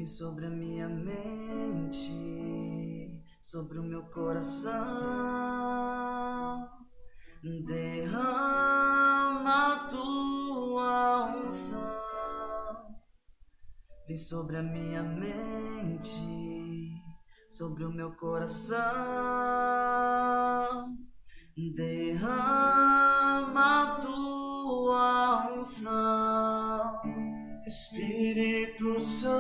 Vem sobre a minha mente, sobre o meu coração, derrama a tua unção. Vem sobre a minha mente, sobre o meu coração, derrama a tua unção. Espírito Santo,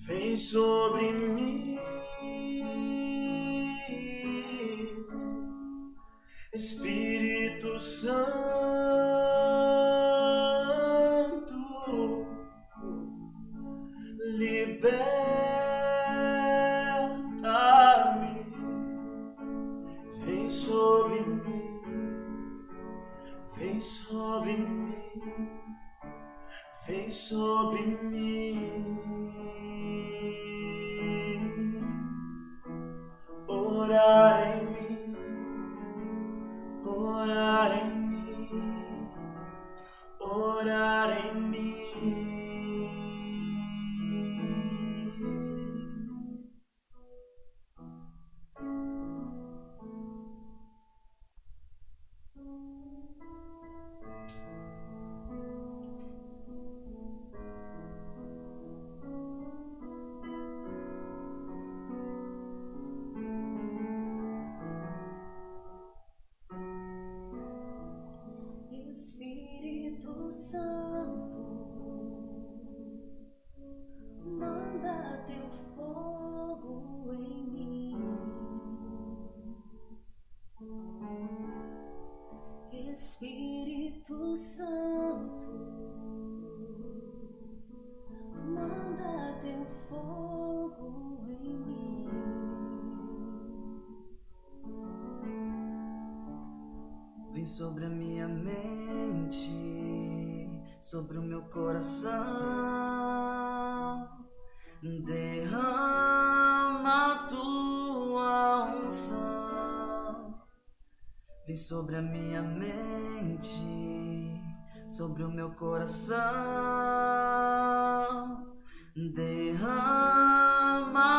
vem sobre mim. Espírito Santo, liberta-me. Vem sobre mim, vem sobre mim, vem sobre mim. Orar em mim, orar em mim, orar em mim. Espírito Santo, manda teu fogo em mim. Espírito Santo, manda teu fogo em mim. Vem sobre a minha mente, sobre o meu coração, derrama a tua unção. Vem sobre a minha mente, sobre o meu coração, derrama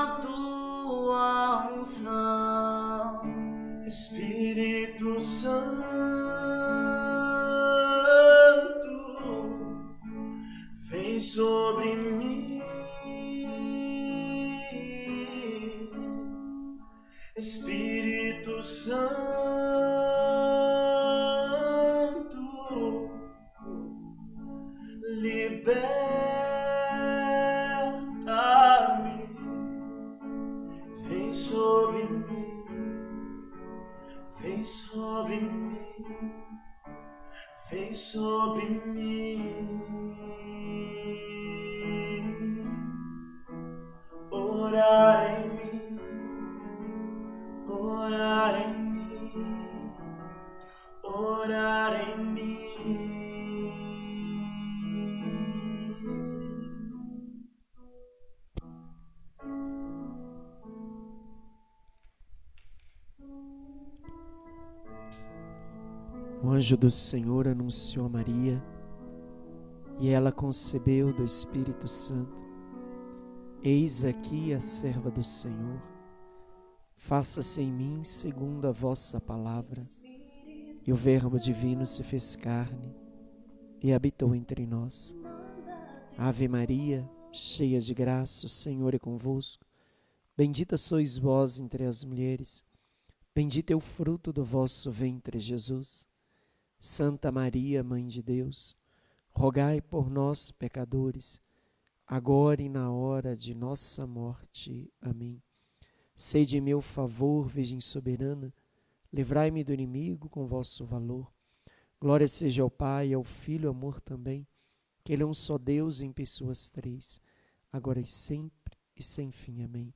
a tua unção. Espírito Santo, vem sobre mim. Espírito Santo, liberta-me. Vem sobre mim, vem sobre mim, vem sobre mim. Orar em mim, orar em mim, orar em mim. O anjo do Senhor anunciou a Maria, e ela concebeu do Espírito Santo. Eis aqui a serva do Senhor, faça-se em mim segundo a vossa palavra. E o Verbo divino se fez carne e habitou entre nós. Ave Maria, cheia de graça, o Senhor é convosco. Bendita sois vós entre as mulheres, bendito é o fruto do vosso ventre, Jesus. Santa Maria, Mãe de Deus, rogai por nós, pecadores, agora e na hora de nossa morte. Amém. Sede em meu favor, Virgem soberana, livrai-me do inimigo com vosso valor. Glória seja ao Pai, ao Filho, ao amor também, que Ele é um só Deus em pessoas três, agora e sempre e sem fim. Amém.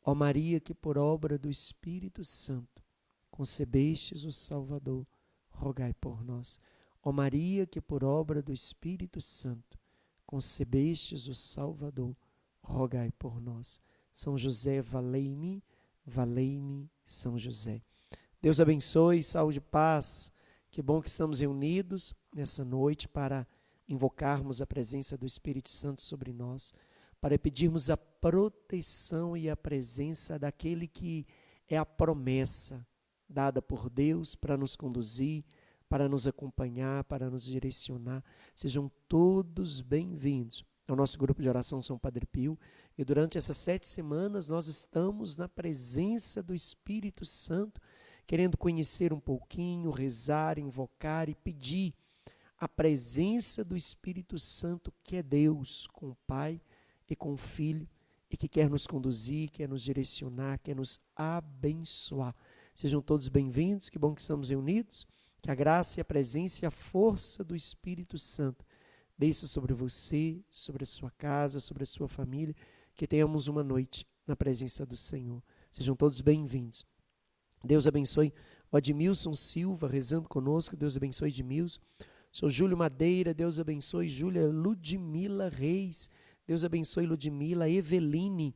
Ó Maria, que por obra do Espírito Santo concebestes o Salvador, rogai por nós. Ó Maria, que por obra do Espírito Santo concebestes o Salvador, rogai por nós. São José, valei-me, valei-me, São José. Deus abençoe, saúde e paz. Que bom que estamos reunidos nessa noite para invocarmos a presença do Espírito Santo sobre nós, para pedirmos a proteção e a presença daquele que é a promessa dada por Deus para nos conduzir, para nos acompanhar, para nos direcionar. Sejam todos bem-vindos ao nosso grupo de oração São Padre Pio. E durante essas 7 semanas nós estamos na presença do Espírito Santo, querendo conhecer um pouquinho, rezar, invocar e pedir a presença do Espírito Santo, que é Deus, com o Pai e com o Filho, e que quer nos conduzir, quer nos direcionar, quer nos abençoar. Sejam todos bem-vindos, que bom que estamos reunidos, que a graça e a presença e a força do Espírito Santo desça sobre você, sobre a sua casa, sobre a sua família, que tenhamos uma noite na presença do Senhor. Sejam todos bem-vindos. Deus abençoe o Admilson Silva, rezando conosco. Deus abençoe Edmilson. Sou Júlio Madeira. Deus abençoe Júlia. Ludmila Reis. Deus abençoe Ludmila. Eveline.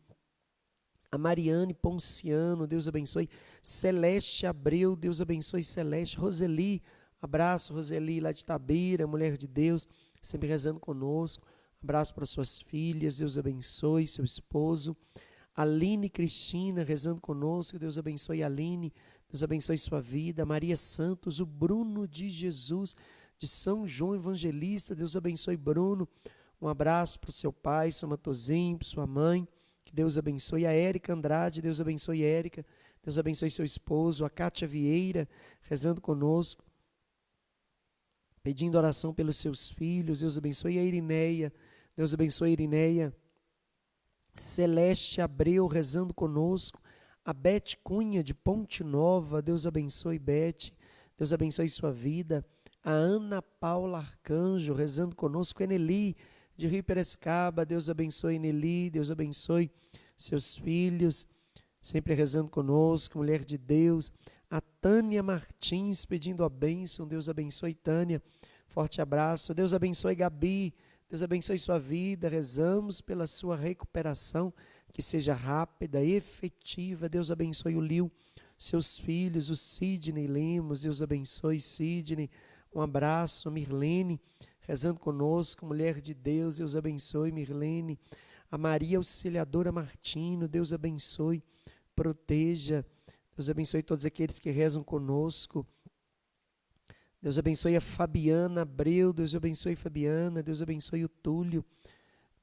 A Mariane Ponciano. Deus abençoe. Celeste Abreu. Deus abençoe Celeste. Roseli. Abraço, Roseli, lá de Itabeira, mulher de Deus, sempre rezando conosco. Abraço para suas filhas. Deus abençoe seu esposo. Aline Cristina, rezando conosco. Deus abençoe a Aline. Deus abençoe sua vida. Maria Santos, o Bruno de Jesus, de São João Evangelista. Deus abençoe Bruno. Um abraço para o seu pai, seu Matozinho, para sua mãe. Que Deus abençoe. A Érica Andrade, Deus abençoe Érica. Deus abençoe seu esposo. A Cátia Vieira, rezando conosco, pedindo oração pelos seus filhos. Deus abençoe a Irineia. Deus abençoe a Irineia. Celeste Abreu, rezando conosco. A Beth Cunha, de Ponte Nova. Deus abençoe Beth. Deus abençoe sua vida. A Ana Paula Arcanjo, rezando conosco. Eneli, de Rio Piracicaba. Deus abençoe Eneli. Deus abençoe seus filhos, sempre rezando conosco. Mulher de Deus. A Tânia Martins, pedindo a bênção. Deus abençoe Tânia. Forte abraço. Deus abençoe Gabi. Deus abençoe sua vida. Rezamos pela sua recuperação, que seja rápida, efetiva. Deus abençoe o Lil, seus filhos, o Sidney Lemos. Deus abençoe Sidney. Um abraço. A Mirlene, rezando conosco. Mulher de Deus, Deus abençoe Mirlene. A Maria Auxiliadora Martino, Deus abençoe, proteja. Deus abençoe todos aqueles que rezam conosco. Deus abençoe a Fabiana Abreu. Deus abençoe Fabiana. Deus abençoe o Túlio.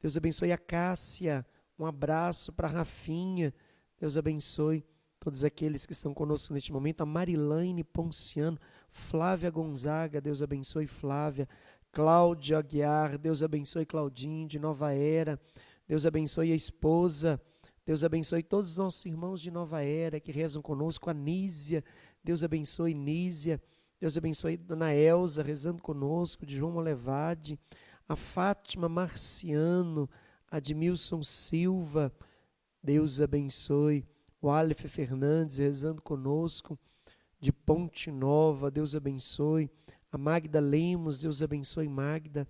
Deus abençoe a Cássia. Um abraço para a Rafinha. Deus abençoe todos aqueles que estão conosco neste momento. A Marilane Ponciano. Flávia Gonzaga. Deus abençoe Flávia. Cláudia Aguiar. Deus abençoe Claudinho, de Nova Era. Deus abençoe a esposa. Deus abençoe todos os nossos irmãos de Nova Era que rezam conosco. A Nísia. Deus abençoe Nísia. Deus abençoe Dona Elza, rezando conosco, de João Molevade. A Fátima Marciano. A Admilson Silva. Deus abençoe. O Aleph Fernandes, rezando conosco, de Ponte Nova. Deus abençoe. A Magda Lemos. Deus abençoe Magda.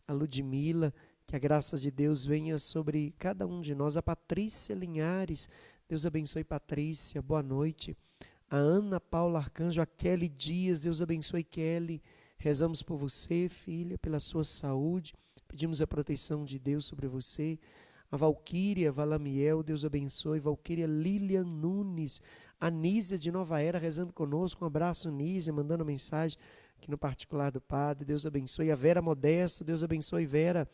A Ludmila. Que a graça de Deus venha sobre cada um de nós. A Patrícia Linhares. Deus abençoe Patrícia. Boa noite. A Ana Paula Arcanjo. A Kelly Dias. Deus abençoe Kelly. Rezamos por você, filha, pela sua saúde. Pedimos a proteção de Deus sobre você. A Valquíria Valamiel. Deus abençoe. Valquíria Lilian Nunes. A Nísia de Nova Era, rezando conosco. Um abraço, Nísia, mandando mensagem aqui no particular do Padre. Deus abençoe. A Vera Modesto. Deus abençoe, Vera.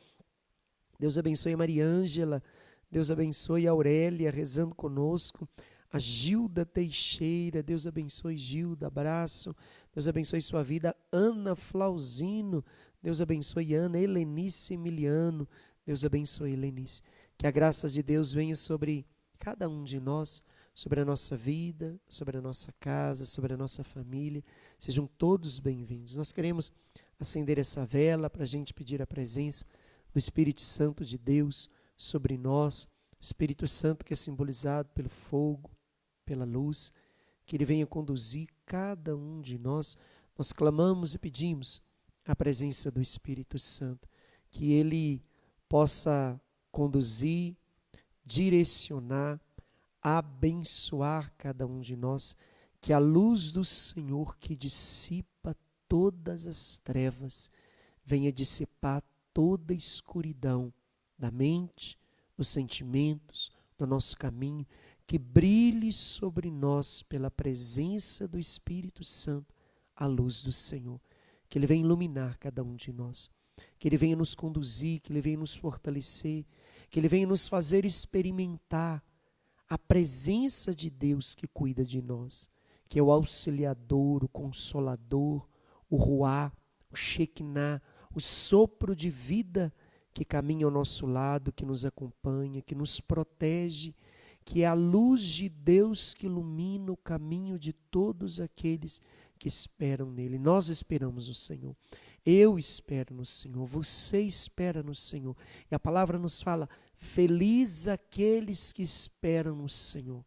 Deus abençoe a Mariângela. Deus abençoe a Aurélia, rezando conosco. A Gilda Teixeira. Deus abençoe Gilda. Abraço. Deus abençoe sua vida. Ana Flauzino. Deus abençoe Ana. Helenice Emiliano. Deus abençoe Helenice. Que a graça de Deus venha sobre cada um de nós, sobre a nossa vida, sobre a nossa casa, sobre a nossa família. Sejam todos bem-vindos. Nós queremos acender essa vela para a gente pedir a presença do Espírito Santo de Deus sobre nós, o Espírito Santo que é simbolizado pelo fogo, pela luz, que Ele venha conduzir cada um de nós. Nós clamamos e pedimos a presença do Espírito Santo, que Ele possa conduzir, direcionar, abençoar cada um de nós, que a luz do Senhor que dissipa todas as trevas venha dissipar toda escuridão da mente, dos sentimentos, do nosso caminho, que brilhe sobre nós pela presença do Espírito Santo a luz do Senhor. Que Ele venha iluminar cada um de nós, que Ele venha nos conduzir, que Ele venha nos fortalecer, que Ele venha nos fazer experimentar a presença de Deus que cuida de nós, que é o auxiliador, o consolador, o Ruá, o Shekinah, o sopro de vida que caminha ao nosso lado, que nos acompanha, que nos protege, que é a luz de Deus que ilumina o caminho de todos aqueles que esperam nele. Nós esperamos no Senhor. Eu espero no Senhor. Você espera no Senhor. E a palavra nos fala: feliz aqueles que esperam no Senhor.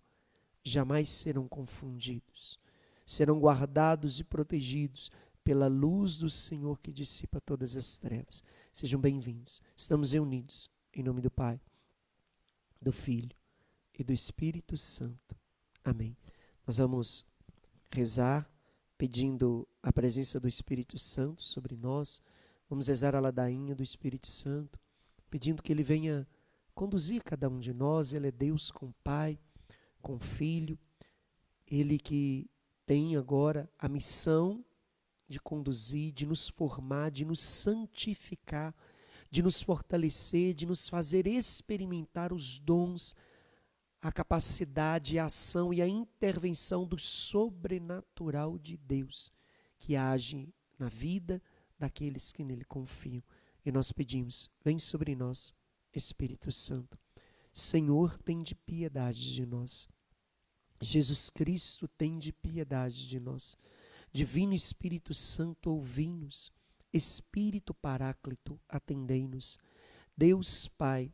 Jamais serão confundidos. Serão guardados e protegidos pela luz do Senhor que dissipa todas as trevas. Sejam bem-vindos. Estamos reunidos em nome do Pai, do Filho e do Espírito Santo. Amém. Nós vamos rezar pedindo a presença do Espírito Santo sobre nós. Vamos rezar a ladainha do Espírito Santo, pedindo que Ele venha conduzir cada um de nós. Ele é Deus com o Pai, com o Filho. Ele que tem agora a missão de conduzir, de nos formar, de nos santificar, de nos fortalecer, de nos fazer experimentar os dons, a capacidade, a ação e a intervenção do sobrenatural de Deus, que age na vida daqueles que nele confiam. E nós pedimos: vem sobre nós, Espírito Santo. Senhor, tende piedade de nós. Jesus Cristo, tende piedade de nós. Divino Espírito Santo, ouvi-nos. Espírito Paráclito, atendei-nos. Deus Pai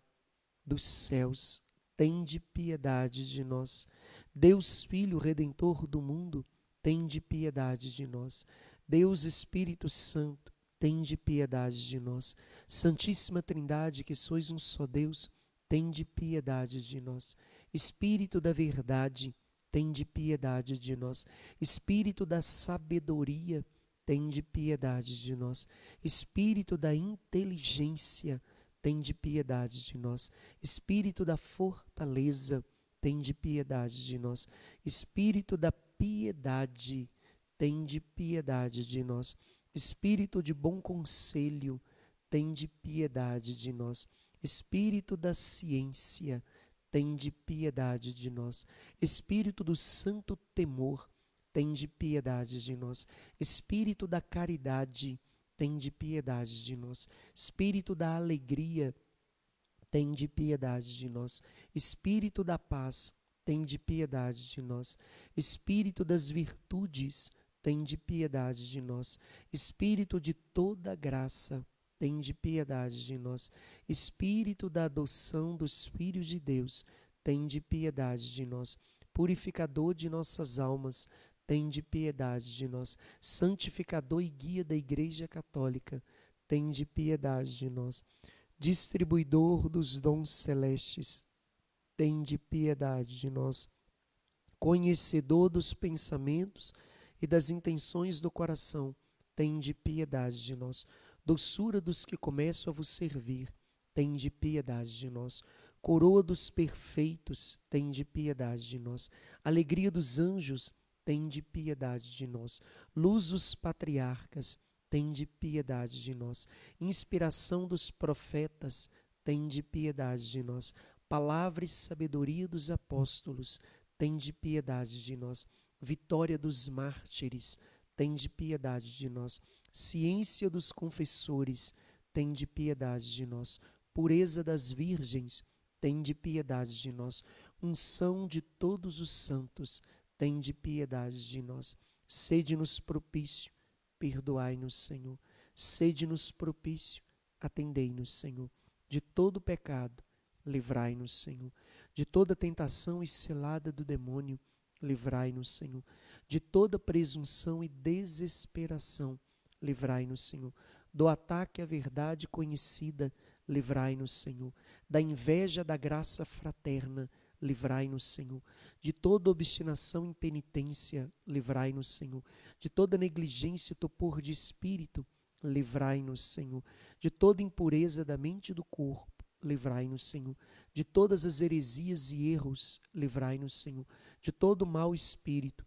dos céus, tende piedade de nós. Deus Filho Redentor do mundo, tende piedade de nós. Deus Espírito Santo, tende piedade de nós. Santíssima Trindade, que sois um só Deus, tende piedade de nós. Espírito da verdade, tende piedade de nós. Espírito da sabedoria, tende piedade de nós. Espírito da inteligência, tende piedade de nós. Espírito da fortaleza, tende piedade de nós. Espírito da piedade, tende piedade de nós. Espírito de bom conselho, tende piedade de nós. Espírito da ciência, tende piedade de nós. Espírito do santo temor, tende piedade de nós. Espírito da caridade, tende piedade de nós. Espírito da alegria, tende piedade de nós. Espírito da paz, tende piedade de nós. Espírito das virtudes, tende piedade de nós. Espírito de toda graça, tende piedade de nós. Espírito da adoção dos filhos de Deus, tende piedade de nós. Purificador de nossas almas, tende piedade de nós. Santificador e guia da Igreja Católica, tende piedade de nós. Distribuidor dos dons celestes, tende piedade de nós. Conhecedor dos pensamentos e das intenções do coração, tende piedade de nós. Doçura dos que começam a vos servir, tende piedade de nós. Coroa dos perfeitos, tende piedade de nós. Alegria dos anjos, tende piedade de nós. Luz dos patriarcas, tende piedade de nós. Inspiração dos profetas, tende piedade de nós. Palavra e sabedoria dos apóstolos, tende piedade de nós. Vitória dos mártires, tende piedade de nós. Ciência dos confessores, tende piedade de nós. Pureza das virgens, tende piedade de nós. Unção de todos os santos, tende piedade de nós. Sede-nos propício, perdoai-nos, Senhor. Sede-nos propício, atendei-nos, Senhor. De todo pecado, livrai-nos, Senhor. De toda tentação e cilada do demônio, livrai-nos, Senhor. De toda presunção e desesperação, livrai-nos, Senhor. Do ataque à verdade conhecida, livrai-nos, Senhor. Da inveja da graça fraterna, livrai-nos, Senhor. De toda obstinação e penitência, livrai-nos, Senhor. De toda negligência e torpor de espírito, livrai-nos, Senhor. De toda impureza da mente e do corpo, livrai-nos, Senhor. De todas as heresias e erros, livrai-nos, Senhor. De todo mau espírito,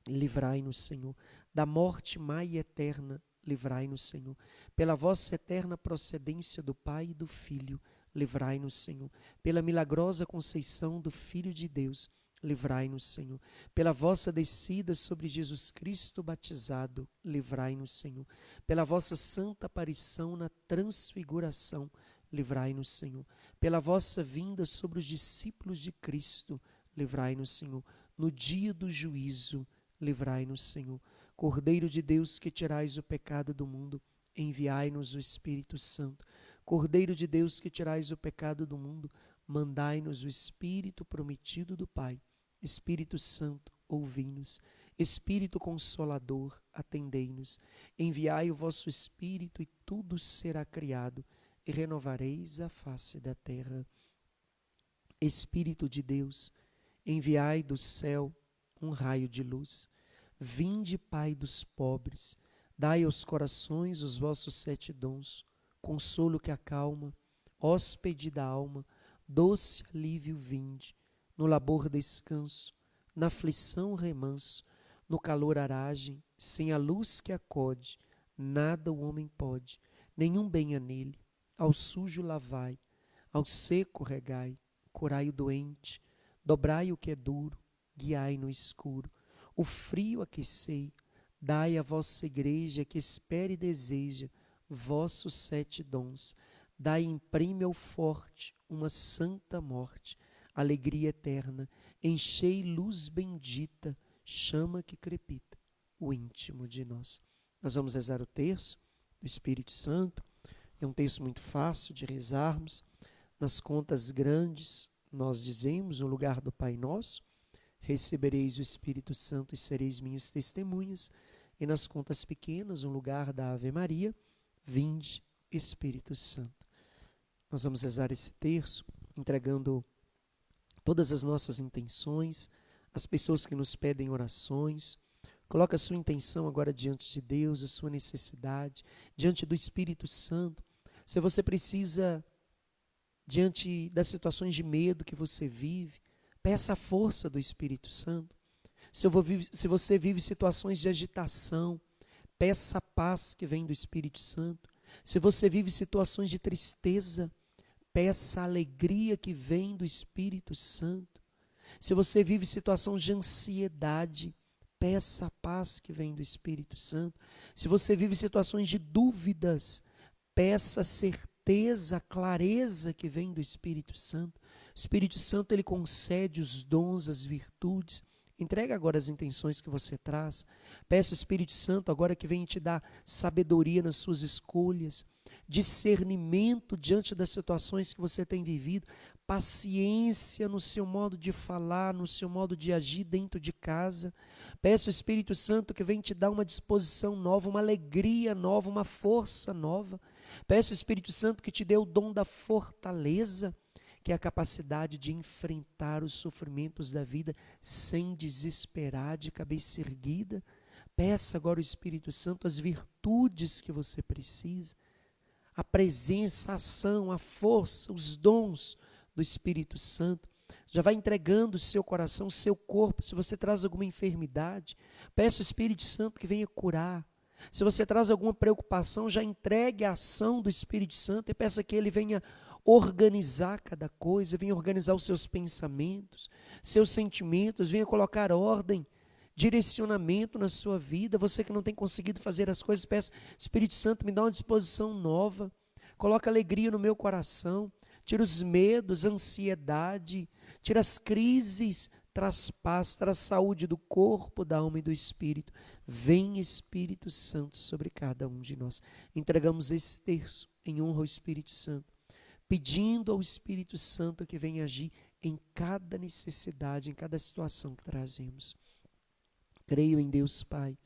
livrai-nos, Senhor. Da morte má e eterna, livrai-nos, Senhor. Pela vossa eterna procedência do Pai e do Filho, livrai-nos, Senhor. Pela milagrosa conceição do Filho de Deus, livrai-nos, Senhor. Pela vossa descida sobre Jesus Cristo batizado, livrai-nos, Senhor. Pela vossa santa aparição na transfiguração, livrai-nos, Senhor. Pela vossa vinda sobre os discípulos de Cristo, livrai-nos, Senhor. No dia do juízo, livrai-nos, Senhor. Cordeiro de Deus, que tirais o pecado do mundo, enviai-nos o Espírito Santo. Cordeiro de Deus, que tirais o pecado do mundo, mandai-nos o Espírito prometido do Pai. Espírito Santo, ouvi-nos. Espírito Consolador, atendei-nos. Enviai o vosso Espírito e tudo será criado, e renovareis a face da terra. Espírito de Deus, enviai do céu um raio de luz. Vinde, Pai dos pobres, dai aos corações os vossos 7 dons, consolo que acalma, hóspede da alma, doce alívio vinde, no labor descanso, na aflição remanso, no calor aragem, sem a luz que acode, nada o homem pode, nenhum bem há nele. Ao sujo lavai, ao seco regai, curai o doente, dobrai o que é duro, guiai no escuro, o frio aquecei, dai à vossa igreja que espera e deseja vossos 7 dons, dai e imprime ao forte uma santa morte, alegria eterna, enchei luz bendita, chama que crepita o íntimo de nós. Nós vamos rezar o terço do Espírito Santo. É um texto muito fácil de rezarmos. Nas contas grandes, nós dizemos, no lugar do Pai Nosso, recebereis o Espírito Santo e sereis minhas testemunhas. E nas contas pequenas, no lugar da Ave Maria, vinde, Espírito Santo. Nós vamos rezar esse terço, entregando todas as nossas intenções, as pessoas que nos pedem orações. Coloca a sua intenção agora diante de Deus, a sua necessidade, diante do Espírito Santo. Se você precisa, diante das situações de medo que você vive, peça a força do Espírito Santo. Se você vive situações de agitação, peça a paz que vem do Espírito Santo. Se você vive situações de tristeza, peça a alegria que vem do Espírito Santo. Se você vive situações de ansiedade, peça a paz que vem do Espírito Santo. Se você vive situações de dúvidas, peça a certeza, a clareza que vem do Espírito Santo. O Espírito Santo, ele concede os dons, as virtudes. Entrega agora as intenções que você traz. Peça ao Espírito Santo agora que venha te dar sabedoria nas suas escolhas, discernimento diante das situações que você tem vivido, paciência no seu modo de falar, no seu modo de agir dentro de casa. Peça ao Espírito Santo que venha te dar uma disposição nova, uma alegria nova, uma força nova. Peça ao Espírito Santo que te dê o dom da fortaleza, que é a capacidade de enfrentar os sofrimentos da vida sem desesperar, de cabeça erguida. Peça agora ao Espírito Santo as virtudes que você precisa, a presença, a ação, a força, os dons do Espírito Santo. Já vai entregando o seu coração, o seu corpo. Se você traz alguma enfermidade, peça ao Espírito Santo que venha curar. Se você traz alguma preocupação, já entregue a ação do Espírito Santo e peça que ele venha organizar cada coisa, venha organizar os seus pensamentos, seus sentimentos, venha colocar ordem, direcionamento na sua vida. Você que não tem conseguido fazer as coisas, peça, Espírito Santo, me dá uma disposição nova, coloca alegria no meu coração, tira os medos, a ansiedade, tira as crises, traz paz, traz saúde do corpo, da alma e do espírito. Vem, Espírito Santo, sobre cada um de nós. Entregamos esse terço em honra ao Espírito Santo, pedindo ao Espírito Santo que venha agir em cada necessidade, em cada situação que trazemos. Creio em Deus Pai,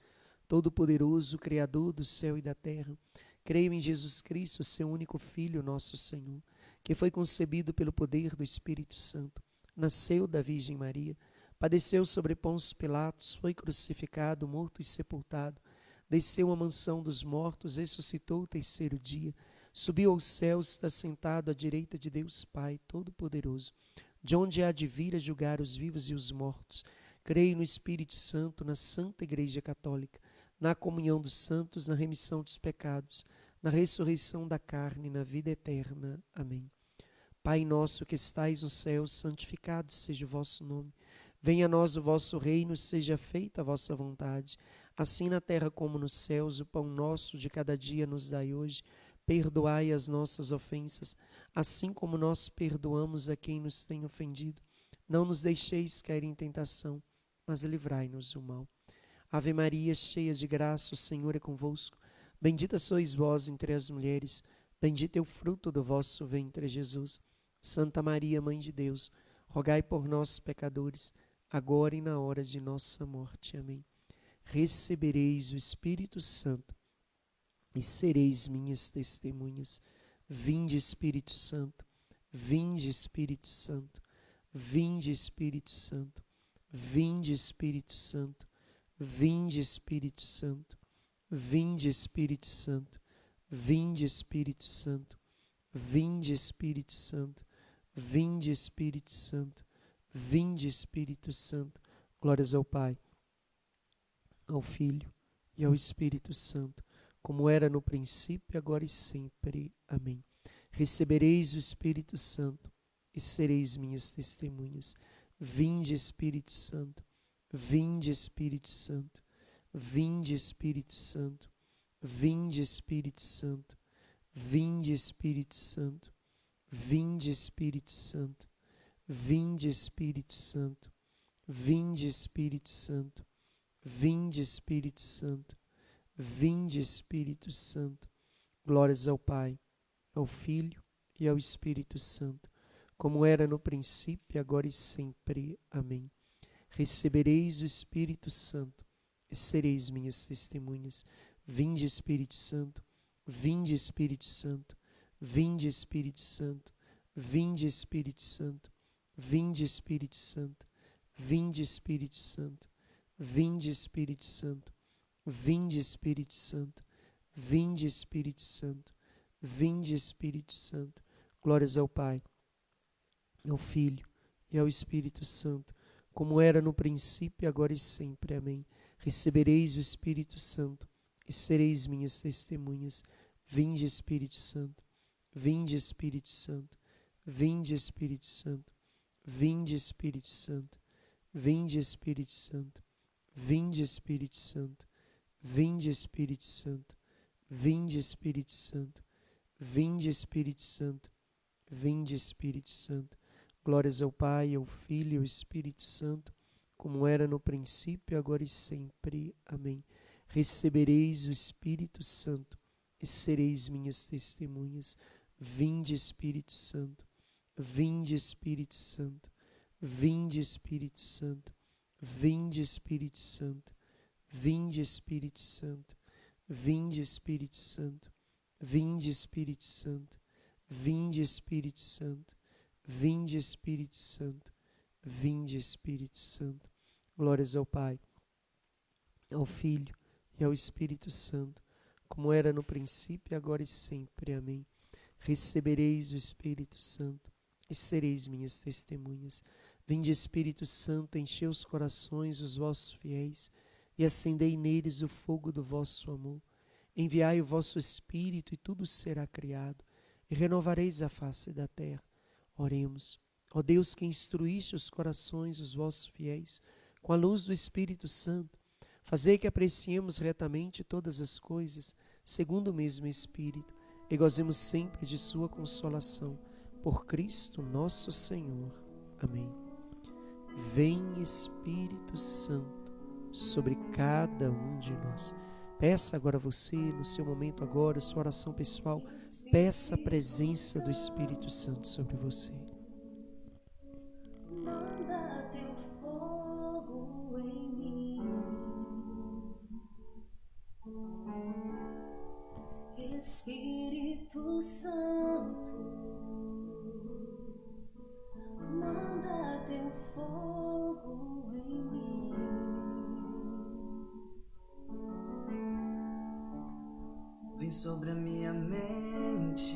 Todo-Poderoso, Criador do céu e da terra. Creio em Jesus Cristo, seu único Filho, nosso Senhor, que foi concebido pelo poder do Espírito Santo, nasceu da Virgem Maria, padeceu sobre Pôncio Pilatos, foi crucificado, morto e sepultado, desceu à mansão dos mortos, ressuscitou o 3º dia, subiu aos céus, está sentado à direita de Deus Pai Todo-Poderoso, de onde há de vir a julgar os vivos e os mortos. Creio no Espírito Santo, na Santa Igreja Católica, na comunhão dos santos, na remissão dos pecados, na ressurreição da carne, na vida eterna. Amém. Pai nosso que estais no céu, santificado seja o vosso nome. Venha a nós o vosso reino, seja feita a vossa vontade, assim na terra como nos céus. O pão nosso de cada dia nos dai hoje. Perdoai as nossas ofensas, assim como nós perdoamos a quem nos tem ofendido. Não nos deixeis cair em tentação, mas livrai-nos do mal. Ave Maria, cheia de graça, o Senhor é convosco. Bendita sois vós entre as mulheres, bendito é o fruto do vosso ventre, Jesus. Santa Maria, Mãe de Deus, rogai por nós, pecadores, agora e na hora de nossa morte. Amém. Recebereis o Espírito Santo e sereis minhas testemunhas. Vinde, Espírito Santo, vinde, Espírito Santo, vinde, Espírito Santo, vinde, Espírito Santo, vinde, Espírito Santo, vinde, Espírito Santo, vinde, Espírito Santo, vinde, Espírito Santo, vinde, Espírito Santo, vinde, Espírito Santo. Glórias ao Pai, ao Filho e ao Espírito Santo, como era no princípio, agora e sempre. Amém. Recebereis o Espírito Santo e sereis minhas testemunhas. Vinde, Espírito Santo, vinde, Espírito Santo, vinde, Espírito Santo, vinde, Espírito Santo, vinde, Espírito Santo, vinde, Espírito Santo, vinde, Espírito Santo, vinde, Espírito Santo, vinde, Espírito Santo, vinde, Espírito Santo. Glórias ao Pai, ao Filho e ao Espírito Santo, como era no princípio, agora e sempre. Amém. Recebereis o Espírito Santo e sereis minhas testemunhas. Vinde, Espírito Santo, vinde, Espírito Santo, vinde, Espírito Santo, vinde, Espírito Santo, vinde, Espírito Santo, vinde, Espírito Santo, vinde, Espírito Santo, vinde, Espírito Santo, vinde, Espírito Santo, vinde, Espírito Santo. Glórias ao Pai, ao Filho e ao Espírito Santo, como era no princípio, agora e sempre. Amém. Recebereis o Espírito Santo e sereis minhas testemunhas. Vinde, Espírito Santo, vinde, Espírito Santo, vinde, Espírito Santo, vinde, Espírito Santo, vinde, Espírito Santo, vinde, Espírito Santo, vinde, Espírito Santo, vinde, Espírito Santo, vinde, Espírito Santo, vinde, Espírito Santo. Glórias ao Pai, ao Filho e ao Espírito Santo, como era no princípio, agora e sempre. Amém. Recebereis o Espírito Santo e sereis minhas testemunhas. Vinde, Espírito Santo, vinde, Espírito Santo, vinde, Espírito Santo, vinde, Espírito Santo, vinde, Espírito Santo, vinde, Espírito Santo, vinde, Espírito Santo, vinde, Espírito Santo, vinde, Espírito Santo, vinde, Espírito Santo. Glórias ao Pai, ao Filho e ao Espírito Santo, como era no princípio, agora e sempre. Amém. Recebereis o Espírito Santo e sereis minhas testemunhas. Vinde, Espírito Santo, enchei os corações dos vossos fiéis e acendei neles o fogo do vosso amor. Enviai o vosso Espírito e tudo será criado, e renovareis a face da terra. Oremos. Ó Deus, que instruíste os corações dos vossos fiéis com a luz do Espírito Santo, fazei que apreciemos retamente todas as coisas, segundo o mesmo Espírito, e gozemos sempre de sua consolação. Por Cristo nosso Senhor. Amém. Vem, Espírito Santo, sobre cada um de nós. Peça agora você, no seu momento agora, sua oração pessoal, peça a presença do Espírito Santo sobre você. Manda teu fogo em mim, Espírito Santo. Manda teu fogo em mim. vem sobre a minha mente,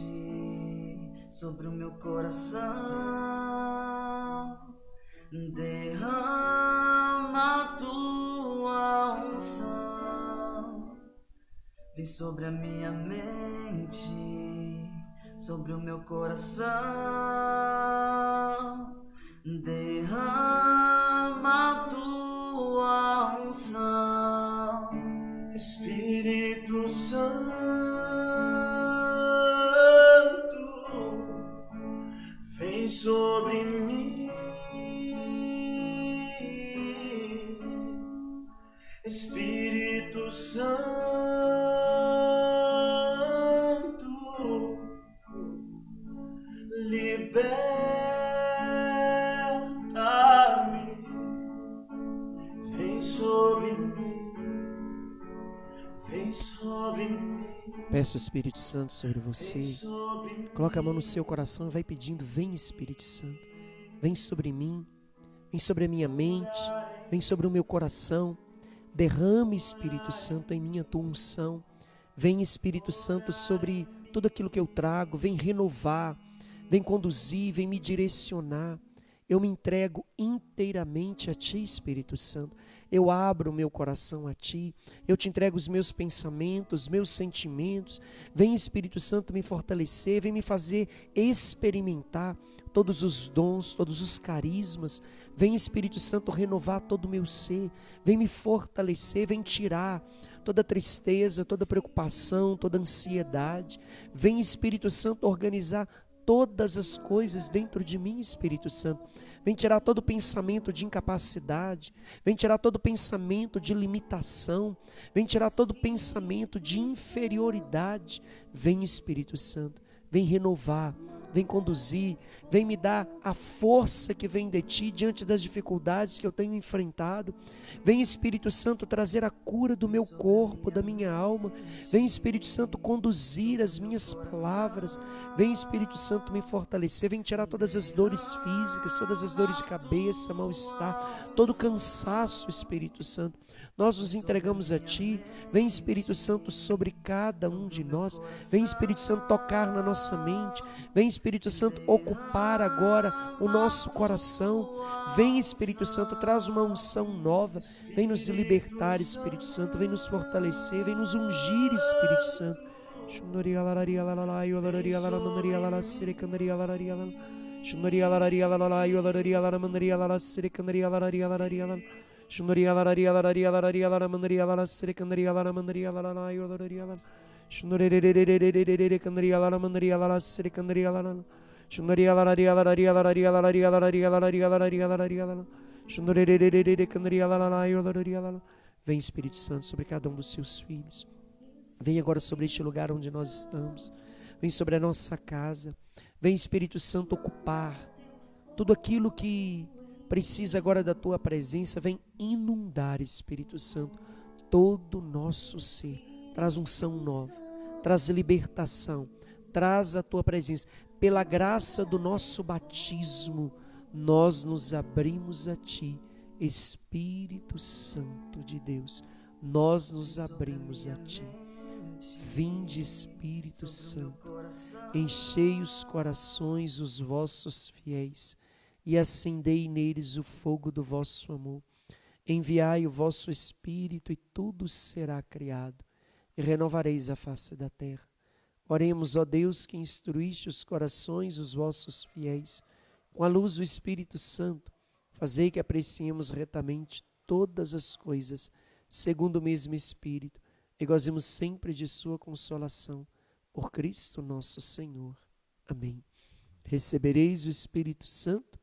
sobre o meu coração. Derrama a tua unção. Vem sobre a minha mente, sobre o meu coração. Derrama a tua unção. Espírito Santo, vem sobre mim. Espírito Santo, liberta-me. Vem sobre mim, vem sobre mim. Peço o Espírito Santo sobre você. Coloca a mão no seu coração e vai pedindo: vem, Espírito Santo, vem sobre mim, vem sobre a minha mente, vem sobre o meu coração. Derrame, Espírito Santo, em mim a tua unção. Vem, Espírito Santo, sobre tudo aquilo que eu trago. Vem renovar, vem conduzir, vem me direcionar. Eu me entrego inteiramente a Ti, Espírito Santo. Eu abro o meu coração a Ti. Eu te entrego os meus pensamentos, meus sentimentos. Vem, Espírito Santo, me fortalecer. Vem me fazer experimentar todos os dons, todos os carismas. Vem, Espírito Santo, renovar todo o meu ser. Vem me fortalecer, vem tirar toda tristeza, toda preocupação, toda ansiedade. Vem, Espírito Santo, organizar todas as coisas dentro de mim, Espírito Santo. Vem tirar todo pensamento de incapacidade. Vem tirar todo pensamento de limitação. Vem tirar todo pensamento de inferioridade. Vem, Espírito Santo, vem renovar, vem conduzir, vem me dar a força que vem de Ti diante das dificuldades que eu tenho enfrentado. Vem, Espírito Santo, trazer a cura do meu corpo, da minha alma. Vem, Espírito Santo, conduzir as minhas palavras. Vem, Espírito Santo, me fortalecer. Vem tirar todas as dores físicas, todas as dores de cabeça, mal-estar, todo cansaço, Espírito Santo. Nós nos entregamos a Ti. Vem, Espírito Santo, sobre cada um de nós. Vem, Espírito Santo, tocar na nossa mente. Vem, Espírito Santo, ocupar agora o nosso coração. Vem, Espírito Santo, traz uma unção nova. Vem nos libertar, Espírito Santo. Vem nos fortalecer. Vem nos ungir, Espírito Santo. Vem, Espírito Santo, sobre cada um dos seus filhos. Vem agora sobre este lugar onde nós estamos. Vem sobre a nossa casa. Vem, Espírito Santo, ocupar tudo aquilo que precisa agora da Tua presença. Vem inundar, Espírito Santo, todo o nosso ser. Traz unção nova, traz libertação, traz a Tua presença. Pela graça do nosso batismo, nós nos abrimos a Ti, Espírito Santo de Deus. Nós nos abrimos a Ti. Vinde, Espírito Santo, enchei os corações dos vossos fiéis e acendei neles o fogo do vosso amor. Enviai o vosso Espírito e tudo será criado e renovareis a face da terra. Oremos, ó Deus, que instruíste os corações dos vossos fiéis com a luz do Espírito Santo. Fazei que apreciemos retamente todas as coisas segundo o mesmo Espírito e gozemos sempre de sua consolação, por Cristo nosso Senhor. Amém. Recebereis o Espírito Santo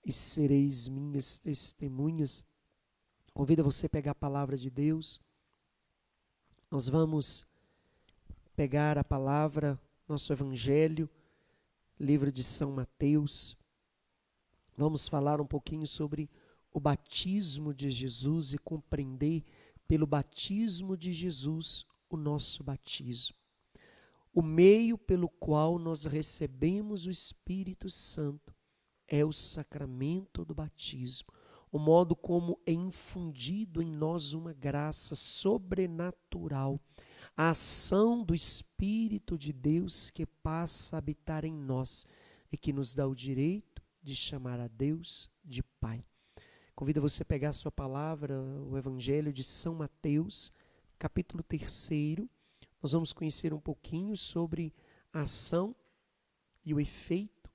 e sereis minhas testemunhas. Convido você a pegar a palavra de Deus. Nós vamos pegar a palavra, nosso Evangelho, livro de São Mateus. Vamos falar um pouquinho sobre o batismo de Jesus e compreender pelo batismo de Jesus o nosso batismo. O meio pelo qual nós recebemos o Espírito Santo é o sacramento do batismo, o modo como é infundido em nós uma graça sobrenatural, a ação do Espírito de Deus que passa a habitar em nós e que nos dá o direito de chamar a Deus de Pai. Convido você a pegar a sua palavra, o Evangelho de São Mateus, capítulo 3. Nós vamos conhecer um pouquinho sobre a ação e o efeito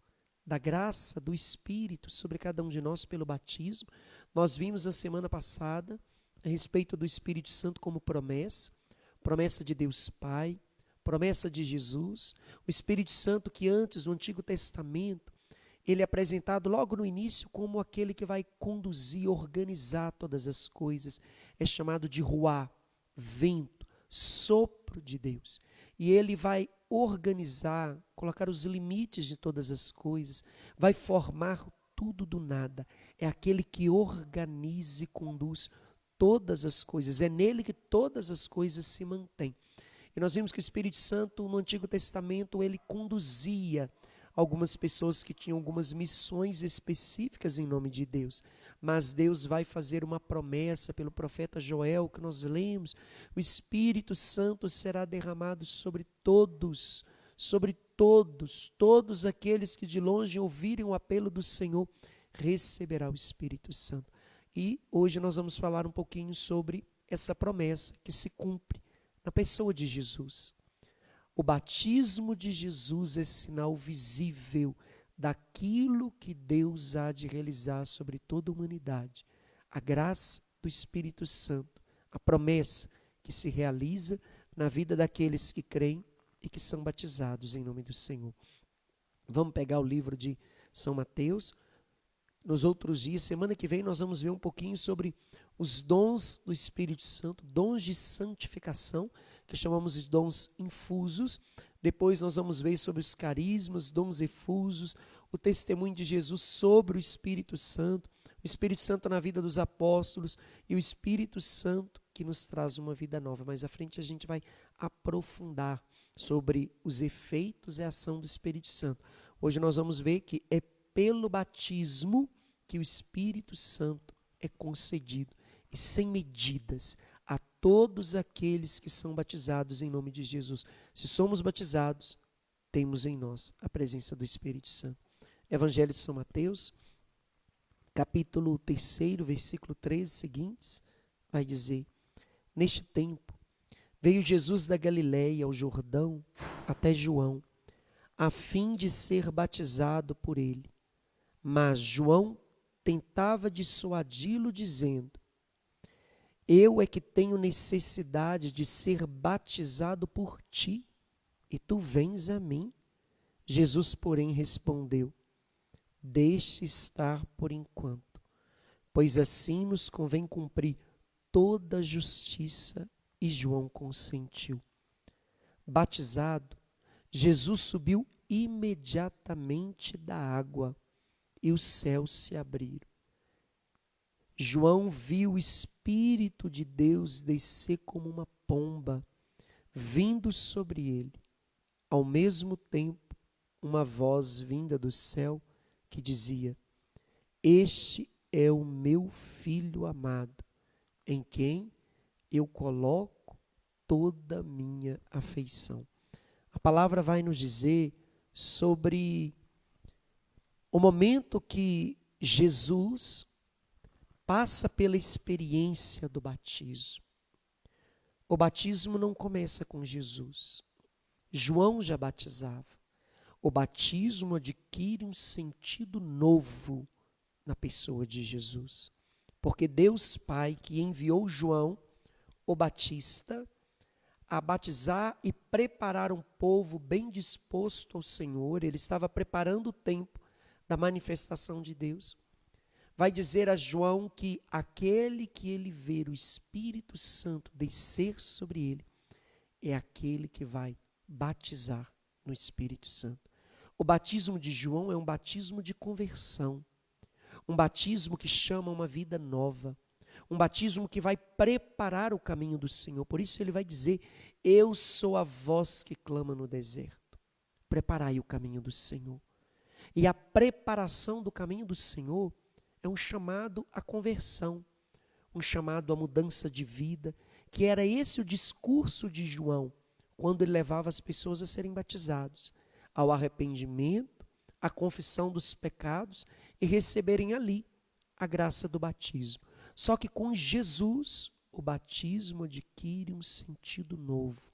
da graça do Espírito sobre cada um de nós pelo batismo. Nós vimos na semana passada a respeito do Espírito Santo como promessa de Deus Pai, promessa de Jesus. O Espírito Santo que antes, no Antigo Testamento, ele é apresentado logo no início como aquele que vai conduzir, organizar todas as coisas. É chamado de Ruá, vento, sopro de Deus. E ele vai organizar, colocar os limites de todas as coisas, vai formar tudo do nada. É aquele que organiza e conduz todas as coisas. É nele que todas as coisas se mantêm. E nós vimos que o Espírito Santo, no Antigo Testamento, ele conduzia algumas pessoas que tinham algumas missões específicas em nome de Deus. Mas Deus vai fazer uma promessa pelo profeta Joel, que nós lemos: o Espírito Santo será derramado sobre todos, todos aqueles que de longe ouvirem o apelo do Senhor, receberá o Espírito Santo. E hoje nós vamos falar um pouquinho sobre essa promessa que se cumpre na pessoa de Jesus. O batismo de Jesus é sinal visível daquilo que Deus há de realizar sobre toda a humanidade. A graça do Espírito Santo, a promessa que se realiza na vida daqueles que creem e que são batizados em nome do Senhor. Vamos pegar o livro de São Mateus. Nos outros dias, semana que vem, nós vamos ver um pouquinho sobre os dons do Espírito Santo, dons de santificação, que chamamos de dons infusos. Depois nós vamos ver sobre os carismas, dons efusos, o testemunho de Jesus sobre o Espírito Santo na vida dos apóstolos e o Espírito Santo que nos traz uma vida nova. Mais à frente a gente vai aprofundar sobre os efeitos e a ação do Espírito Santo. Hoje nós vamos ver que é pelo batismo que o Espírito Santo é concedido e sem medidas a todos aqueles que são batizados em nome de Jesus. Se somos batizados, temos em nós a presença do Espírito Santo. Evangelho de São Mateus, capítulo 3, versículo 13 seguintes, vai dizer: neste tempo, veio Jesus da Galileia ao Jordão até João, a fim de ser batizado por ele. Mas João tentava dissuadi-lo, dizendo: eu é que tenho necessidade de ser batizado por ti, e tu vens a mim? Jesus, porém, respondeu: deixe estar por enquanto, pois assim nos convém cumprir toda a justiça. E João consentiu. Batizado, Jesus subiu imediatamente da água, e os céus se abriram. João viu o Espírito de Deus descer como uma pomba, vindo sobre ele. Ao mesmo tempo, uma voz vinda do céu que dizia: este é o meu Filho amado, em quem eu coloco toda a minha afeição. A palavra vai nos dizer sobre o momento que Jesus passa pela experiência do batismo. O batismo não começa com Jesus. João já batizava. O batismo adquire um sentido novo na pessoa de Jesus. Porque Deus Pai, que enviou João, o Batista, a batizar e preparar um povo bem disposto ao Senhor, ele estava preparando o tempo da manifestação de Deus. Vai dizer a João que aquele que ele ver o Espírito Santo descer sobre ele, é aquele que vai batizar no Espírito Santo. O batismo de João é um batismo de conversão, um batismo que chama uma vida nova, um batismo que vai preparar o caminho do Senhor. Por isso ele vai dizer: eu sou a voz que clama no deserto, preparai o caminho do Senhor. E a preparação do caminho do Senhor é um chamado à conversão, um chamado à mudança de vida. que era esse o discurso de João, quando ele levava as pessoas a serem batizados, ao arrependimento, à confissão dos pecados e receberem ali a graça do batismo. Só que com Jesus, o batismo adquire um sentido novo.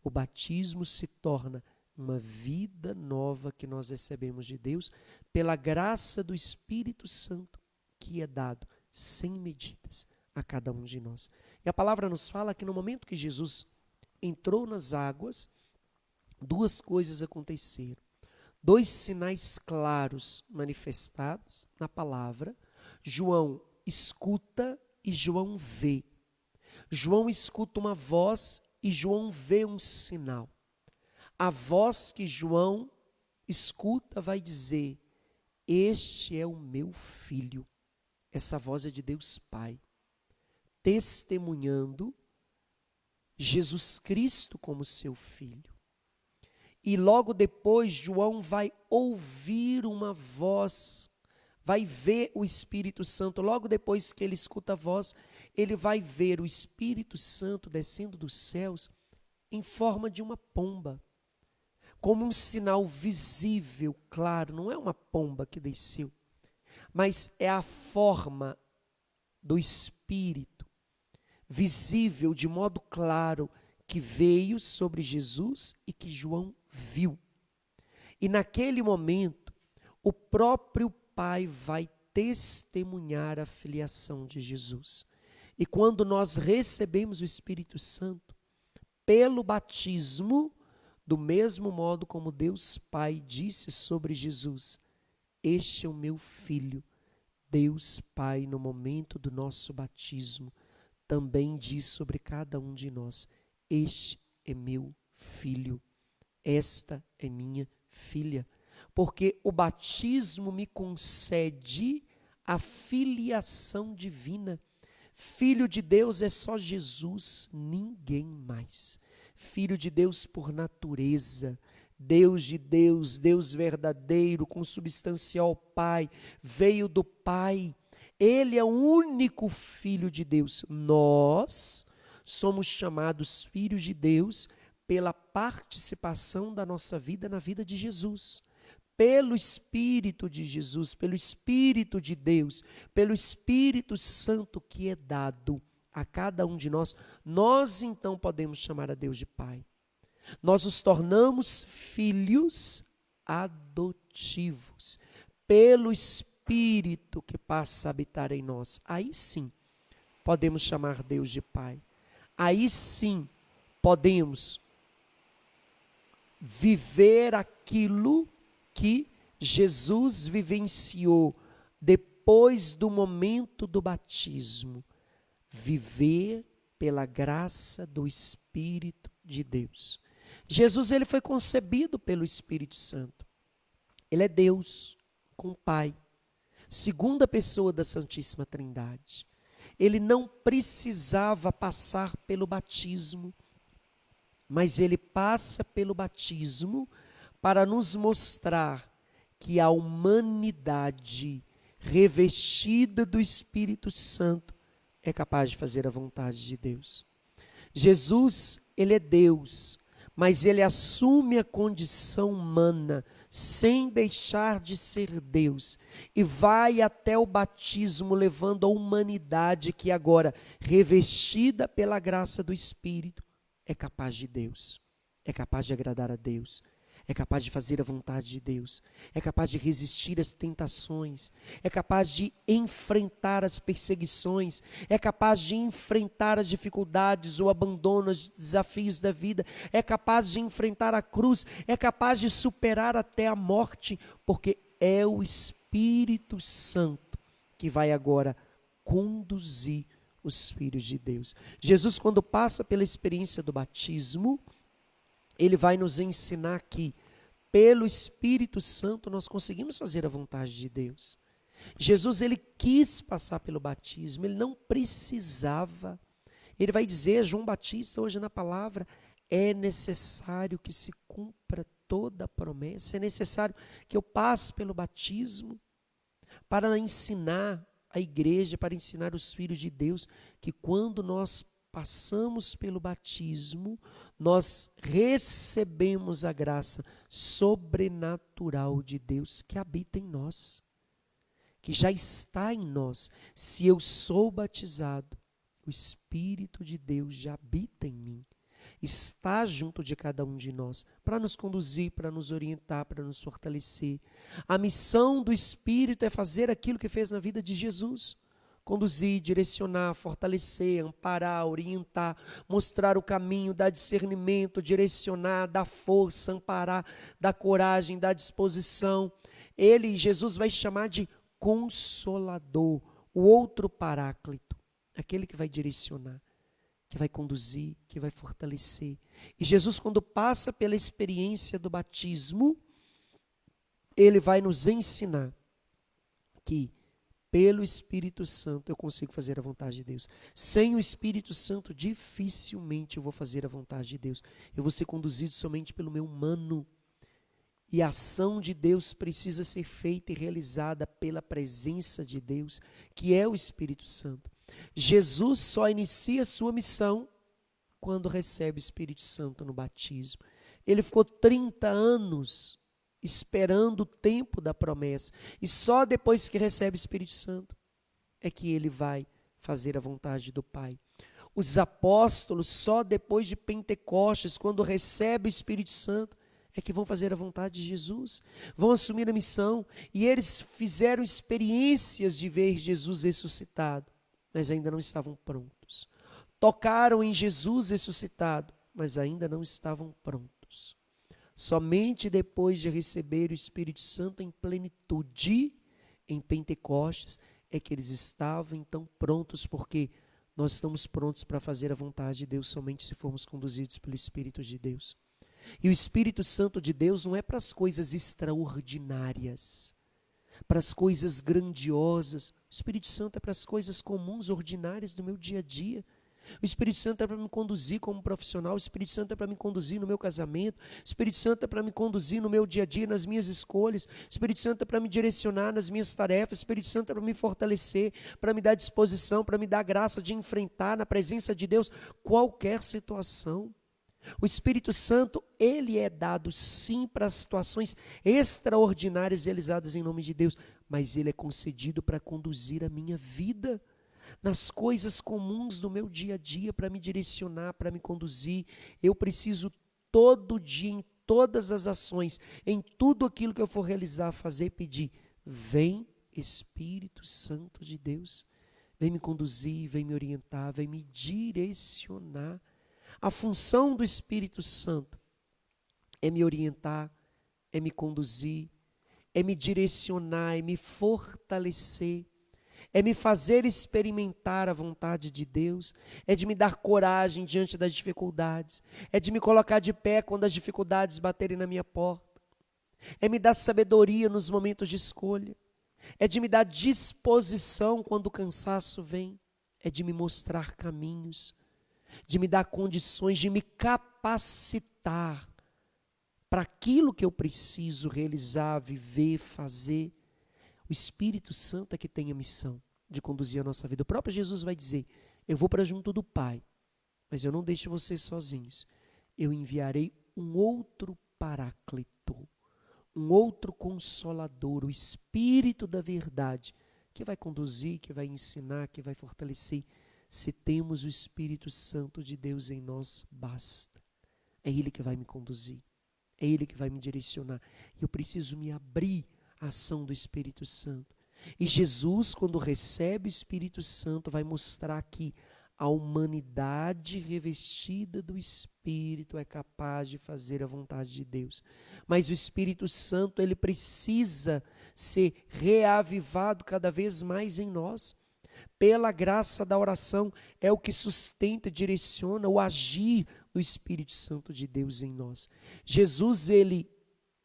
O batismo se torna uma vida nova que nós recebemos de Deus pela graça do Espírito Santo que é dado sem medidas a cada um de nós. E a palavra nos fala que no momento que Jesus entrou nas águas, duas coisas aconteceram. Dois sinais claros manifestados na palavra. João escuta e João vê. João escuta uma voz e João vê um sinal. A voz que João escuta vai dizer: este é o meu filho. Essa voz é de Deus Pai, testemunhando Jesus Cristo como seu filho. E logo depois João vai ouvir uma voz, vai ver o Espírito Santo. Logo depois que ele escuta a voz, ele vai ver o Espírito Santo descendo dos céus em forma de uma pomba, como um sinal visível, claro. Não é uma pomba que desceu, mas é a forma do Espírito, visível de modo claro, que veio sobre Jesus e que João viu. E naquele momento, o próprio Pai vai testemunhar a filiação de Jesus. E quando nós recebemos o Espírito Santo, pelo batismo, do mesmo modo como Deus Pai disse sobre Jesus: este é o meu filho. Deus Pai, no momento do nosso batismo, também diz sobre cada um de nós: este é meu filho, esta é minha filha. Porque o batismo me concede a filiação divina. Filho de Deus é só Jesus, ninguém mais. Filho de Deus por natureza, Deus de Deus, Deus verdadeiro, consubstancial ao Pai, veio do Pai. Ele é o único Filho de Deus. Nós somos chamados filhos de Deus pela participação da nossa vida na vida de Jesus. Pelo Espírito de Jesus, pelo Espírito de Deus, pelo Espírito Santo que é dado a cada um de nós, nós então podemos chamar a Deus de Pai. Nós nos tornamos filhos adotivos, pelo Espírito que passa a habitar em nós. Aí sim, podemos chamar Deus de Pai. Aí sim, podemos viver aquilo que Jesus vivenciou depois do momento do batismo. Viver pela graça do Espírito de Deus. Jesus, ele foi concebido pelo Espírito Santo. Ele é Deus com o Pai, segunda pessoa da Santíssima Trindade. Ele não precisava passar pelo batismo, mas ele passa pelo batismo para nos mostrar que a humanidade revestida do Espírito Santo é capaz de fazer a vontade de Deus. Jesus, ele é Deus, mas ele assume a condição humana sem deixar de ser Deus e vai até o batismo levando a humanidade que agora, revestida pela graça do Espírito, é capaz de Deus, é capaz de agradar a Deus, é capaz de fazer a vontade de Deus, é capaz de resistir às tentações, é capaz de enfrentar as perseguições, é capaz de enfrentar as dificuldades, o abandono, os desafios da vida, é capaz de enfrentar a cruz, é capaz de superar até a morte, porque é o Espírito Santo que vai agora conduzir os filhos de Deus. Jesus, quando passa pela experiência do batismo, ele vai nos ensinar que, pelo Espírito Santo, nós conseguimos fazer a vontade de Deus. Jesus, ele quis passar pelo batismo, ele não precisava. Ele vai dizer, João Batista, hoje na palavra, é necessário que se cumpra toda a promessa, é necessário que eu passe pelo batismo para ensinar a igreja, para ensinar os filhos de Deus, que quando nós passamos pelo batismo, nós recebemos a graça sobrenatural de Deus que habita em nós, que já está em nós. Se eu sou batizado, o Espírito de Deus já habita em mim, está junto de cada um de nós, para nos conduzir, para nos orientar, para nos fortalecer. A missão do Espírito é fazer aquilo que fez na vida de Jesus: conduzir, direcionar, fortalecer, amparar, orientar, mostrar o caminho, dar discernimento, direcionar, dar força, amparar, dar coragem, dar disposição. Ele, Jesus, vai chamar de Consolador, o outro Paráclito, aquele que vai direcionar, que vai conduzir, que vai fortalecer. E Jesus, quando passa pela experiência do batismo, ele vai nos ensinar que pelo Espírito Santo eu consigo fazer a vontade de Deus. Sem o Espírito Santo, dificilmente eu vou fazer a vontade de Deus. Eu vou ser conduzido somente pelo meu humano. E a ação de Deus precisa ser feita e realizada pela presença de Deus, que é o Espírito Santo. Jesus só inicia a sua missão quando recebe o Espírito Santo no batismo. Ele ficou 30 anos esperando o tempo da promessa, e só depois que recebe o Espírito Santo é que ele vai fazer a vontade do Pai. Os apóstolos, só depois de Pentecostes, quando recebe o Espírito Santo, é que vão fazer a vontade de Jesus, vão assumir a missão. E eles fizeram experiências de ver Jesus ressuscitado, mas ainda não estavam prontos. Tocaram em Jesus ressuscitado, mas ainda não estavam prontos. Somente depois de receber o Espírito Santo em plenitude, em Pentecostes, é que eles estavam então prontos, porque nós estamos prontos para fazer a vontade de Deus somente se formos conduzidos pelo Espírito de Deus. E o Espírito Santo de Deus não é para as coisas extraordinárias, para as coisas grandiosas. O Espírito Santo é para as coisas comuns, ordinárias do meu dia a dia. O Espírito Santo é para me conduzir como profissional. O Espírito Santo é para me conduzir no meu casamento. O Espírito Santo é para me conduzir no meu dia a dia, nas minhas escolhas. O Espírito Santo é para me direcionar nas minhas tarefas. O Espírito Santo é para me fortalecer, para me dar disposição, para me dar graça de enfrentar na presença de Deus qualquer situação. O Espírito Santo, ele é dado sim para as situações extraordinárias realizadas em nome de Deus, mas ele é concedido para conduzir a minha vida nas coisas comuns do meu dia a dia, para me direcionar, para me conduzir. Eu preciso todo dia, em todas as ações, em tudo aquilo que eu for realizar, fazer, pedir: vem Espírito Santo de Deus, vem me conduzir, vem me orientar, vem me direcionar. A função do Espírito Santo é me orientar, é me conduzir, é me direcionar, é me fortalecer, é me fazer experimentar a vontade de Deus, é de me dar coragem diante das dificuldades, é de me colocar de pé quando as dificuldades baterem na minha porta, é me dar sabedoria nos momentos de escolha, é de me dar disposição quando o cansaço vem, é de me mostrar caminhos, de me dar condições, de me capacitar para aquilo que eu preciso realizar, viver, fazer. O Espírito Santo é que tem a missão de conduzir a nossa vida. O próprio Jesus vai dizer: eu vou para junto do Pai, mas eu não deixo vocês sozinhos. Eu enviarei um outro Paráclito, um outro Consolador, o Espírito da verdade, que vai conduzir, que vai ensinar, que vai fortalecer. Se temos o Espírito Santo de Deus em nós, basta. É Ele que vai me conduzir, é Ele que vai me direcionar. Eu preciso me abrir à ação do Espírito Santo. E Jesus, quando recebe o Espírito Santo, vai mostrar que a humanidade revestida do Espírito é capaz de fazer a vontade de Deus. Mas o Espírito Santo, ele precisa ser reavivado cada vez mais em nós. Pela graça da oração, é o que sustenta e direciona o agir do Espírito Santo de Deus em nós. Jesus, ele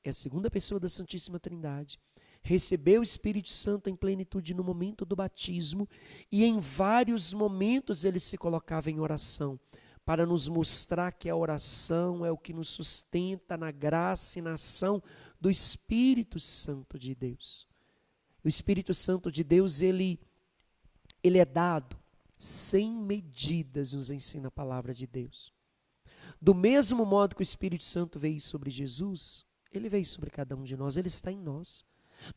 é a segunda pessoa da Santíssima Trindade, recebeu o Espírito Santo em plenitude no momento do batismo, e em vários momentos ele se colocava em oração, para nos mostrar que a oração é o que nos sustenta na graça e na ação do Espírito Santo de Deus. O Espírito Santo de Deus, ele é dado sem medidas, nos ensina a palavra de Deus. Do mesmo modo que o Espírito Santo veio sobre Jesus, ele veio sobre cada um de nós, ele está em nós.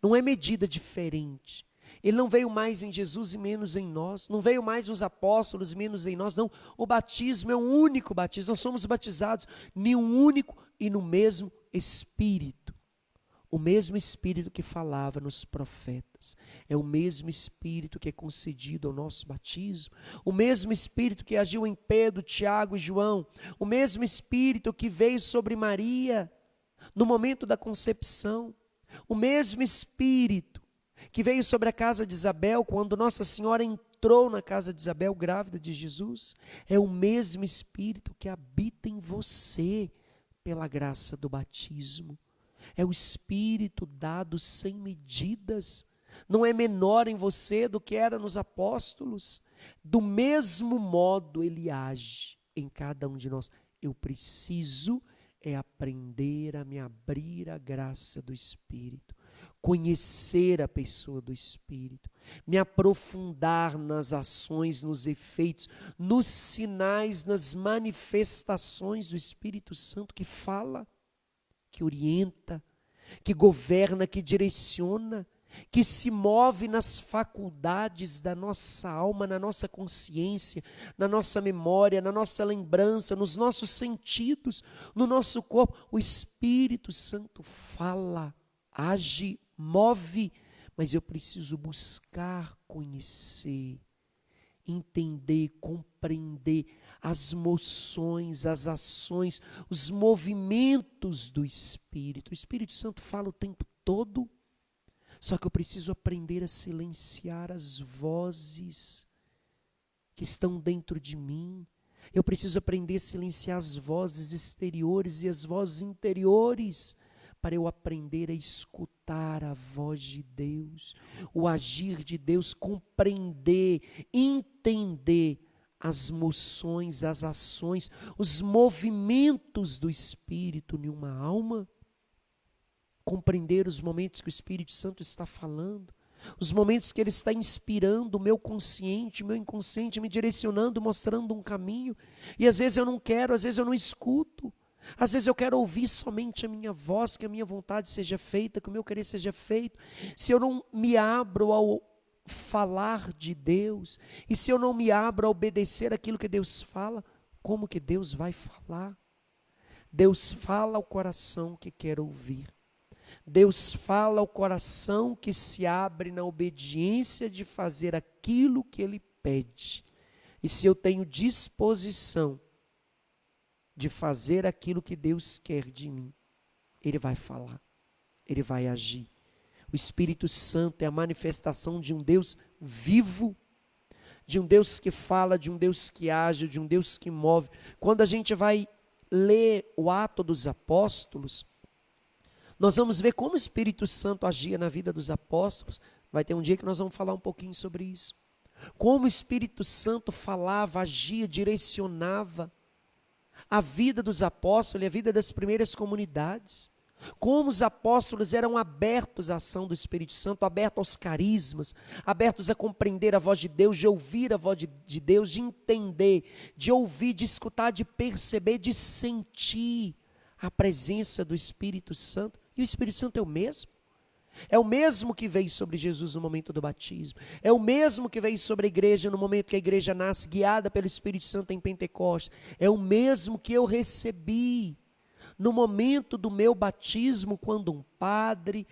Não é medida diferente. Ele não veio mais em Jesus e menos em nós, não veio mais nos apóstolos e menos em nós, não. O batismo é um único batismo, nós somos batizados em um único e no mesmo Espírito. O mesmo Espírito que falava nos profetas, é o mesmo Espírito que é concedido ao nosso batismo, o mesmo Espírito que agiu em Pedro, Tiago e João, o mesmo Espírito que veio sobre Maria no momento da concepção, o mesmo Espírito que veio sobre a casa de Isabel, quando Nossa Senhora entrou na casa de Isabel, grávida de Jesus, é o mesmo Espírito que habita em você pela graça do batismo. É o Espírito dado sem medidas, não é menor em você do que era nos apóstolos. Do mesmo modo ele age em cada um de nós. Eu preciso aprender a me abrir à graça do Espírito, conhecer a pessoa do Espírito, me aprofundar nas ações, nos efeitos, nos sinais, nas manifestações do Espírito Santo que fala, que orienta, que governa, que direciona, que se move nas faculdades da nossa alma, na nossa consciência, na nossa memória, na nossa lembrança, nos nossos sentidos, no nosso corpo. O Espírito Santo fala, age, move, mas eu preciso buscar conhecer, entender, compreender as moções, as ações, os movimentos do Espírito. O Espírito Santo fala o tempo todo, só que eu preciso aprender a silenciar as vozes que estão dentro de mim. Eu preciso aprender a silenciar as vozes exteriores e as vozes interiores, para eu aprender a escutar a voz de Deus, o agir de Deus, compreender, entender as moções, as ações, os movimentos do Espírito em uma alma, compreender os momentos que o Espírito Santo está falando, os momentos que ele está inspirando o meu consciente, o meu inconsciente, me direcionando, mostrando um caminho, e às vezes eu não quero, às vezes eu não escuto, às vezes eu quero ouvir somente a minha voz, que a minha vontade seja feita, que o meu querer seja feito. Se eu não me abro ao falar de Deus, e se eu não me abro a obedecer aquilo que Deus fala, como que Deus vai falar? Deus fala ao coração que quer ouvir. Deus fala ao coração que se abre na obediência de fazer aquilo que Ele pede. E se eu tenho disposição de fazer aquilo que Deus quer de mim, Ele vai falar, Ele vai agir. O Espírito Santo é a manifestação de um Deus vivo, de um Deus que fala, de um Deus que age, de um Deus que move. Quando a gente vai ler o Atos dos Apóstolos, nós vamos ver como o Espírito Santo agia na vida dos apóstolos. Vai ter um dia que nós vamos falar um pouquinho sobre isso. Como o Espírito Santo falava, agia, direcionava a vida dos apóstolos e a vida das primeiras comunidades. Como os apóstolos eram abertos à ação do Espírito Santo, abertos aos carismas, abertos a compreender a voz de Deus, de ouvir a voz de Deus, de entender, de ouvir, de escutar, de perceber, de sentir a presença do Espírito Santo. E o Espírito Santo é o mesmo. É o mesmo que veio sobre Jesus no momento do batismo. É o mesmo que veio sobre a igreja no momento que a igreja nasce, guiada pelo Espírito Santo em Pentecostes. É o mesmo que eu recebi no momento do meu batismo, quando um padre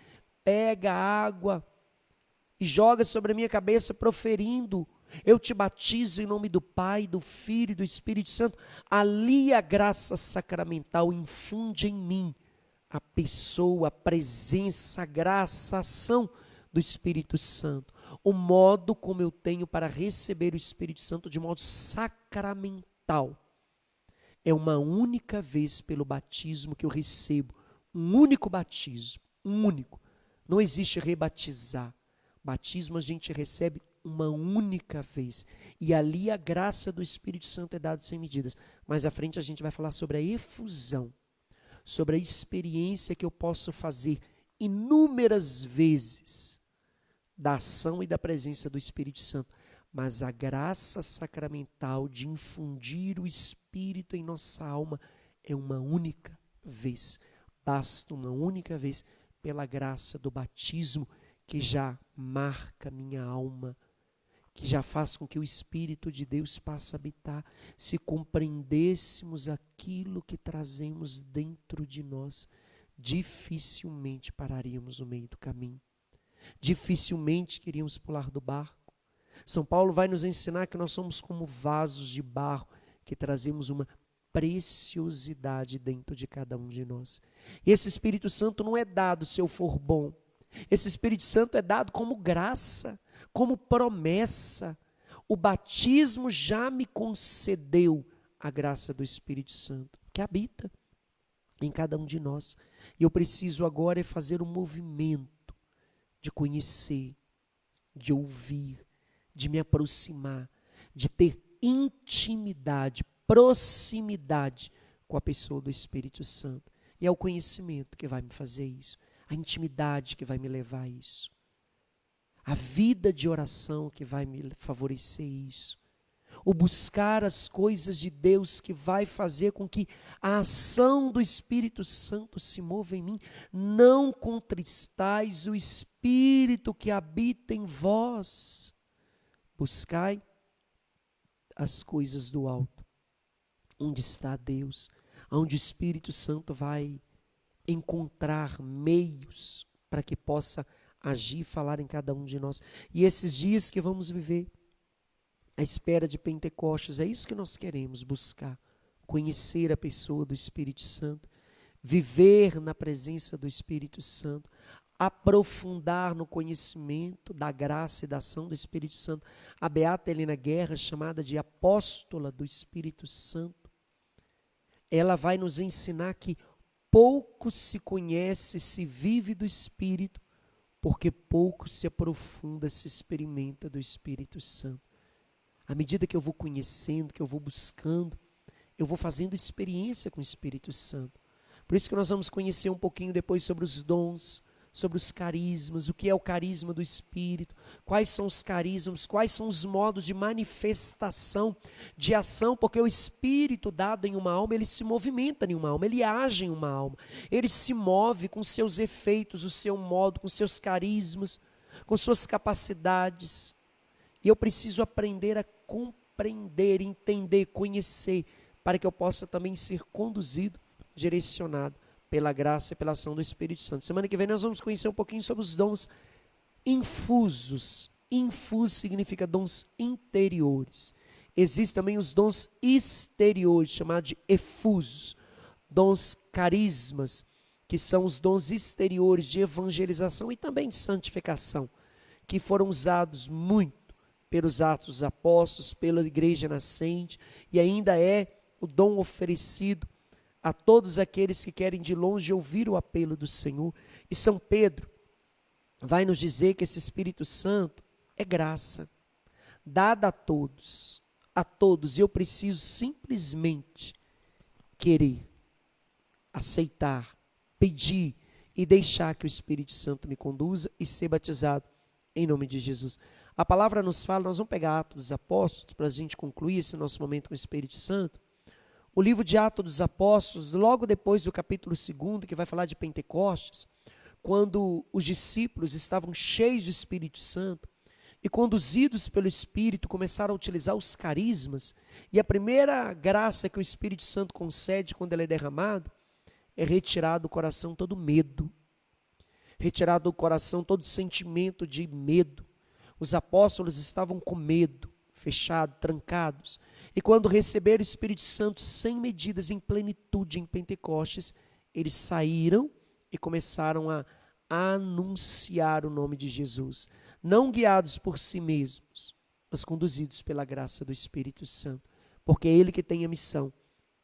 pega água e joga sobre a minha cabeça, proferindo: eu te batizo em nome do Pai, do Filho e do Espírito Santo. Ali a graça sacramental infunde em mim a pessoa, a presença, a graça, a ação do Espírito Santo. O modo como eu tenho para receber o Espírito Santo de modo sacramental é uma única vez pelo batismo que eu recebo. Um único batismo, um único. Não existe rebatizar. Batismo a gente recebe uma única vez. E ali a graça do Espírito Santo é dada sem medidas. Mais à frente a gente vai falar sobre a efusão, sobre a experiência que eu posso fazer inúmeras vezes da ação e da presença do Espírito Santo. mas a graça sacramental de infundir o Espírito em nossa alma é uma única vez. Basta uma única vez, pela graça do batismo, que já marca minha alma, que já faz com que o Espírito de Deus passe a habitar. Se compreendêssemos aquilo que trazemos dentro de nós, dificilmente pararíamos no meio do caminho. Dificilmente queríamos pular do barco. São Paulo vai nos ensinar que nós somos como vasos de barro, que trazemos uma preciosidade dentro de cada um de nós. E esse Espírito Santo não é dado se eu for bom. Esse Espírito Santo é dado como graça, como promessa. O batismo já me concedeu a graça do Espírito Santo, que habita em cada um de nós. E eu preciso agora fazer um movimento de conhecer, de ouvir, de me aproximar, de ter intimidade, proximidade com a pessoa do Espírito Santo. E é o conhecimento que vai me fazer isso, a intimidade que vai me levar a isso, a vida de oração que vai me favorecer isso, o buscar as coisas de Deus que vai fazer com que a ação do Espírito Santo se mova em mim. Não contristais o Espírito que habita em vós. Buscai as coisas do alto, onde está Deus, onde o Espírito Santo vai encontrar meios para que possa agir e falar em cada um de nós. E esses dias que vamos viver, à espera de Pentecostes, é isso que nós queremos buscar, conhecer a pessoa do Espírito Santo, viver na presença do Espírito Santo, aprofundar no conhecimento da graça e da ação do Espírito Santo. A beata Helena Guerra, chamada de apóstola do Espírito Santo, ela vai nos ensinar que pouco se conhece, se vive do Espírito, porque pouco se aprofunda, se experimenta do Espírito Santo. À medida que eu vou conhecendo, que eu vou buscando, eu vou fazendo experiência com o Espírito Santo. Por isso que nós vamos conhecer um pouquinho depois sobre os dons, sobre os carismas, o que é o carisma do Espírito, quais são os carismas, quais são os modos de manifestação, de ação, porque o Espírito dado em uma alma, ele se movimenta em uma alma, ele age em uma alma, ele se move com seus efeitos, o seu modo, com seus carismas, com suas capacidades. E eu preciso aprender a compreender, entender, conhecer, para que eu possa também ser conduzido, direcionado pela graça e pela ação do Espírito Santo. Semana que vem nós vamos conhecer um pouquinho sobre os dons infusos. Infuso significa dons interiores. Existem também os dons exteriores, chamados de efusos. Dons carismas, que são os dons exteriores de evangelização e também de santificação, que foram usados muito pelos Atos dos Apóstolos, pela Igreja Nascente, e ainda é o dom oferecido a todos aqueles que querem de longe ouvir o apelo do Senhor. E São Pedro vai nos dizer que esse Espírito Santo é graça, dada a todos, e eu preciso simplesmente querer, aceitar, pedir e deixar que o Espírito Santo me conduza e ser batizado em nome de Jesus. A palavra nos fala, nós vamos pegar Atos dos Apóstolos para a gente concluir esse nosso momento com o Espírito Santo. O livro de Atos dos Apóstolos, logo depois do capítulo 2, que vai falar de Pentecostes, quando os discípulos estavam cheios do Espírito Santo e conduzidos pelo Espírito começaram a utilizar os carismas, e a primeira graça que o Espírito Santo concede quando ele é derramado é retirar do coração todo medo, retirar do coração todo sentimento de medo. Os apóstolos estavam com medo, fechados, trancados. E quando receberam o Espírito Santo sem medidas, em plenitude, em Pentecostes, eles saíram e começaram a anunciar o nome de Jesus. Não guiados por si mesmos, mas conduzidos pela graça do Espírito Santo. Porque é Ele que tem a missão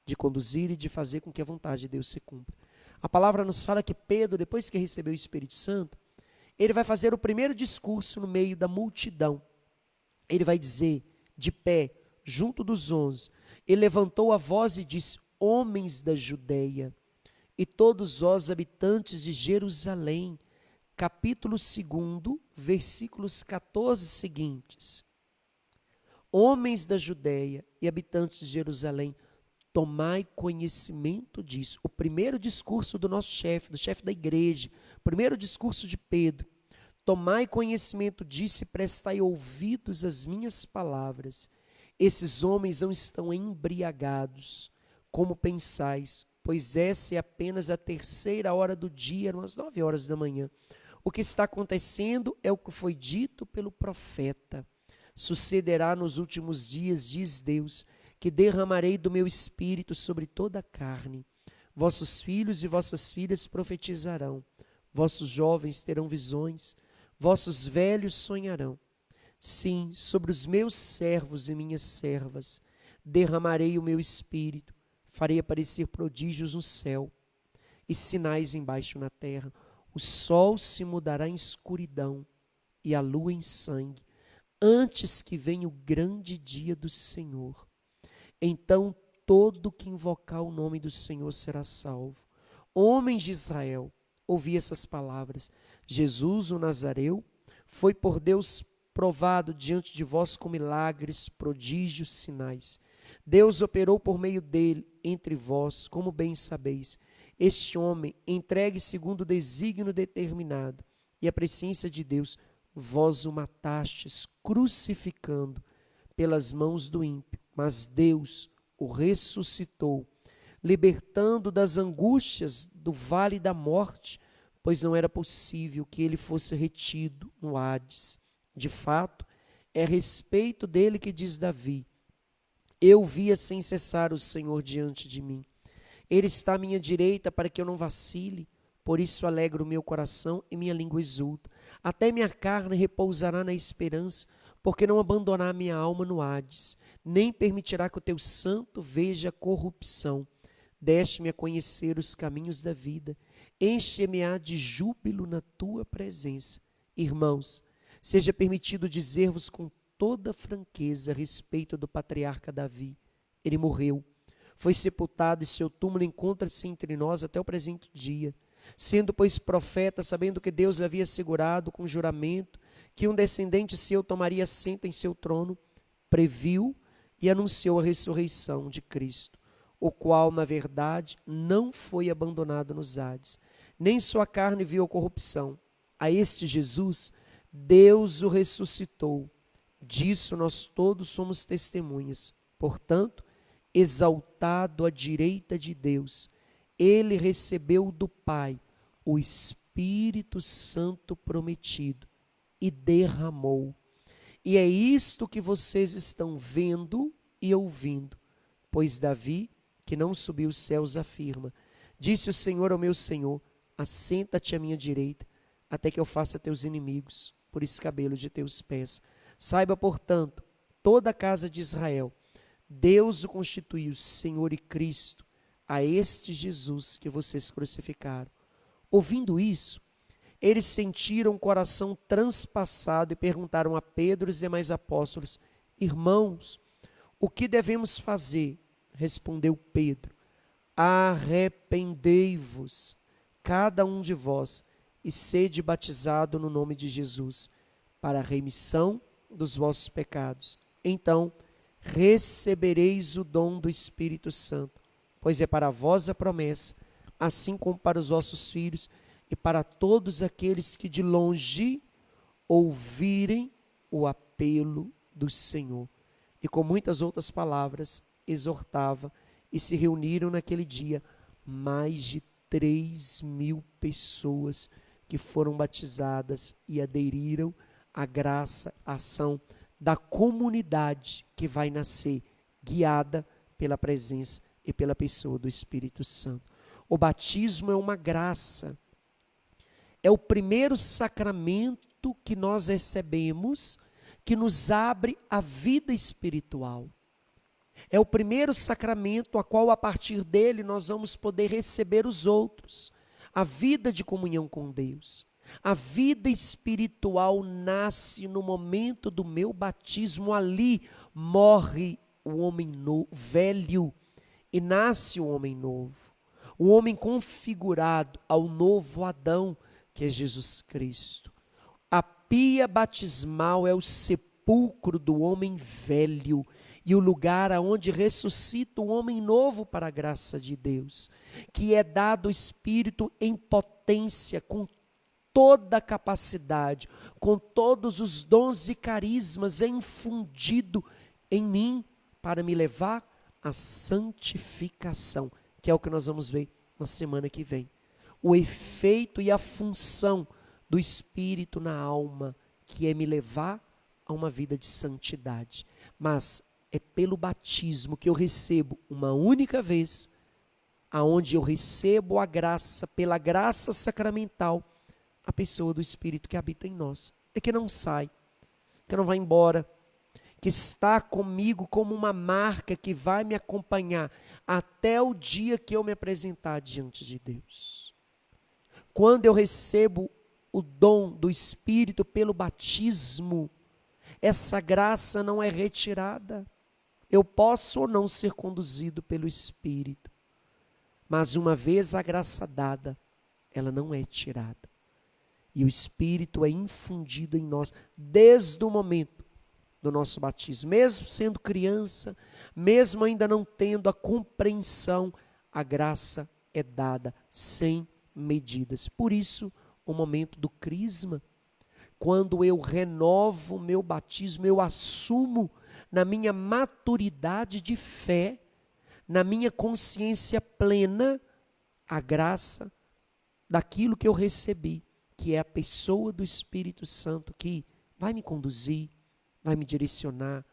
de conduzir e de fazer com que a vontade de Deus se cumpra. A palavra nos fala que Pedro, depois que recebeu o Espírito Santo, ele vai fazer o primeiro discurso no meio da multidão. Ele vai dizer, de pé, junto dos 11, ele levantou a voz e disse: homens da Judeia, e todos vós habitantes de Jerusalém, capítulo 2, versículos 14 seguintes. homens da Judéia e habitantes de Jerusalém, tomai conhecimento disso. O primeiro discurso do nosso chefe, do chefe da igreja, o primeiro discurso de Pedro. Tomai conhecimento disso e prestai ouvidos às minhas palavras. Esses homens não estão embriagados, como pensais, pois essa é apenas a 3ª hora do dia, umas 9 horas da manhã. O que está acontecendo é o que foi dito pelo profeta. Sucederá nos últimos dias, diz Deus, que derramarei do meu espírito sobre toda a carne. Vossos filhos e vossas filhas profetizarão, vossos jovens terão visões, vossos velhos sonharão. Sim, sobre os meus servos e minhas servas derramarei o meu espírito, farei aparecer prodígios no céu e sinais embaixo na terra. O sol se mudará em escuridão e a lua em sangue, antes que venha o grande dia do Senhor. Então todo que invocar o nome do Senhor será salvo. Homens de Israel, ouvi essas palavras. Jesus, o Nazareu, foi por Deus provado diante de vós com milagres, prodígios, sinais. Deus operou por meio dele entre vós, como bem sabeis. Este homem, entregue segundo o desígnio determinado e a presciência de Deus, vós o matastes, crucificando pelas mãos do ímpio. Mas Deus o ressuscitou, libertando das angústias do vale da morte, pois não era possível que ele fosse retido no Hades. De fato, é a respeito dele que diz Davi: eu via sem cessar o Senhor diante de mim. Ele está à minha direita para que eu não vacile, por isso alegra o meu coração e minha língua exulta. Até minha carne repousará na esperança, porque não abandonará minha alma no Hades, nem permitirá que o teu santo veja a corrupção. Deste-me a conhecer os caminhos da vida, enche-me-á de júbilo na tua presença. Irmãos, seja permitido dizer-vos com toda franqueza a respeito do patriarca Davi. Ele morreu, foi sepultado e seu túmulo encontra-se entre nós até o presente dia. Sendo, pois, profeta, sabendo que Deus lhe havia assegurado com juramento que um descendente seu tomaria assento em seu trono, previu e anunciou a ressurreição de Cristo, o qual, na verdade, não foi abandonado nos Hades, nem sua carne viu a corrupção. A este Jesus, Deus o ressuscitou. Disso nós todos somos testemunhas. Portanto, exaltado à direita de Deus, ele recebeu do Pai o Espírito Santo prometido e derramou. E é isto que vocês estão vendo e ouvindo. Pois Davi, que não subiu os céus, afirma: disse o Senhor ao meu Senhor, assenta-te à minha direita, até que eu faça teus inimigos por escabelos de teus pés. Saiba, portanto, toda a casa de Israel, Deus o constituiu Senhor e Cristo, a este Jesus que vocês crucificaram. Ouvindo isso, eles sentiram o coração transpassado e perguntaram a Pedro e os demais apóstolos: irmãos, o que devemos fazer? Respondeu Pedro: arrependei-vos, cada um de vós, e sede batizado no nome de Jesus, para a remissão dos vossos pecados. Então recebereis o dom do Espírito Santo, pois é para vós a promessa, assim como para os vossos filhos e para todos aqueles que de longe ouvirem o apelo do Senhor. E com muitas outras palavras exortava, e se reuniram naquele dia mais de 3.000 pessoas que foram batizadas e aderiram à graça, à ação da comunidade que vai nascer, guiada pela presença e pela pessoa do Espírito Santo. O batismo é uma graça, é o primeiro sacramento que nós recebemos, que nos abre a vida espiritual. É o primeiro sacramento a qual, a partir dele, nós vamos poder receber os outros, a vida de comunhão com Deus. A vida espiritual nasce no momento do meu batismo. Ali morre o homem velho e nasce o homem novo, o homem configurado ao novo Adão, que é Jesus Cristo. A pia batismal é o sepulcro sepulcro do homem velho e o lugar aonde ressuscita o homem novo para a graça de Deus, que é dado o Espírito em potência, com toda a capacidade, com todos os dons e carismas, é infundido em mim para me levar à santificação, que é o que nós vamos ver na semana que vem. O efeito e a função do Espírito na alma, que é me levar a uma vida de santidade. Mas é pelo batismo que eu recebo uma única vez, aonde eu recebo a graça, pela graça sacramental, a pessoa do Espírito que habita em nós. É que não sai, que não vai embora, que está comigo como uma marca que vai me acompanhar até o dia que eu me apresentar diante de Deus. Quando eu recebo o dom do Espírito pelo batismo, essa graça não é retirada. Eu posso ou não ser conduzido pelo Espírito, mas uma vez a graça dada, ela não é tirada. E o Espírito é infundido em nós desde o momento do nosso batismo. Mesmo sendo criança, mesmo ainda não tendo a compreensão, a graça é dada sem medidas. Por isso, o momento do crisma, quando eu renovo o meu batismo, eu assumo na minha maturidade de fé, na minha consciência plena, a graça daquilo que eu recebi, que é a pessoa do Espírito Santo que vai me conduzir, vai me direcionar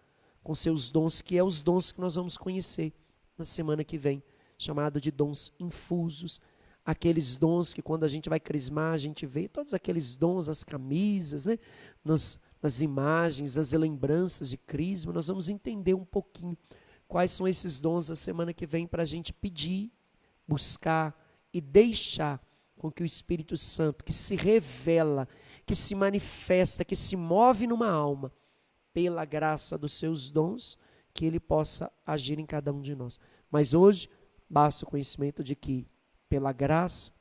com seus dons, que é os dons que nós vamos conhecer na semana que vem, chamado de dons infusos, aqueles dons que quando a gente vai crismar, a gente vê todos aqueles dons, as camisas, né? Nas imagens, nas lembranças de crisma, nós vamos entender um pouquinho quais são esses dons na semana que vem para a gente pedir, buscar e deixar com que o Espírito Santo, que se revela, que se manifesta, que se move numa alma, pela graça dos seus dons, que ele possa agir em cada um de nós. Mas hoje, basta o conhecimento de que, pela graça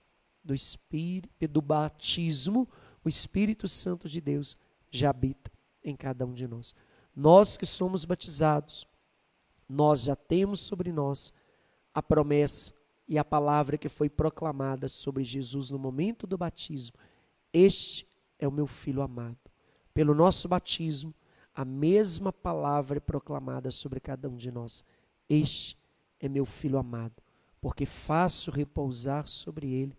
do Espírito, do batismo, o Espírito Santo de Deus já habita em cada um de nós. Nós que somos batizados, nós já temos sobre nós a promessa e a palavra que foi proclamada sobre Jesus no momento do batismo. Este é o meu filho amado. Pelo nosso batismo, a mesma palavra é proclamada sobre cada um de nós. Este é meu filho amado, porque faço repousar sobre ele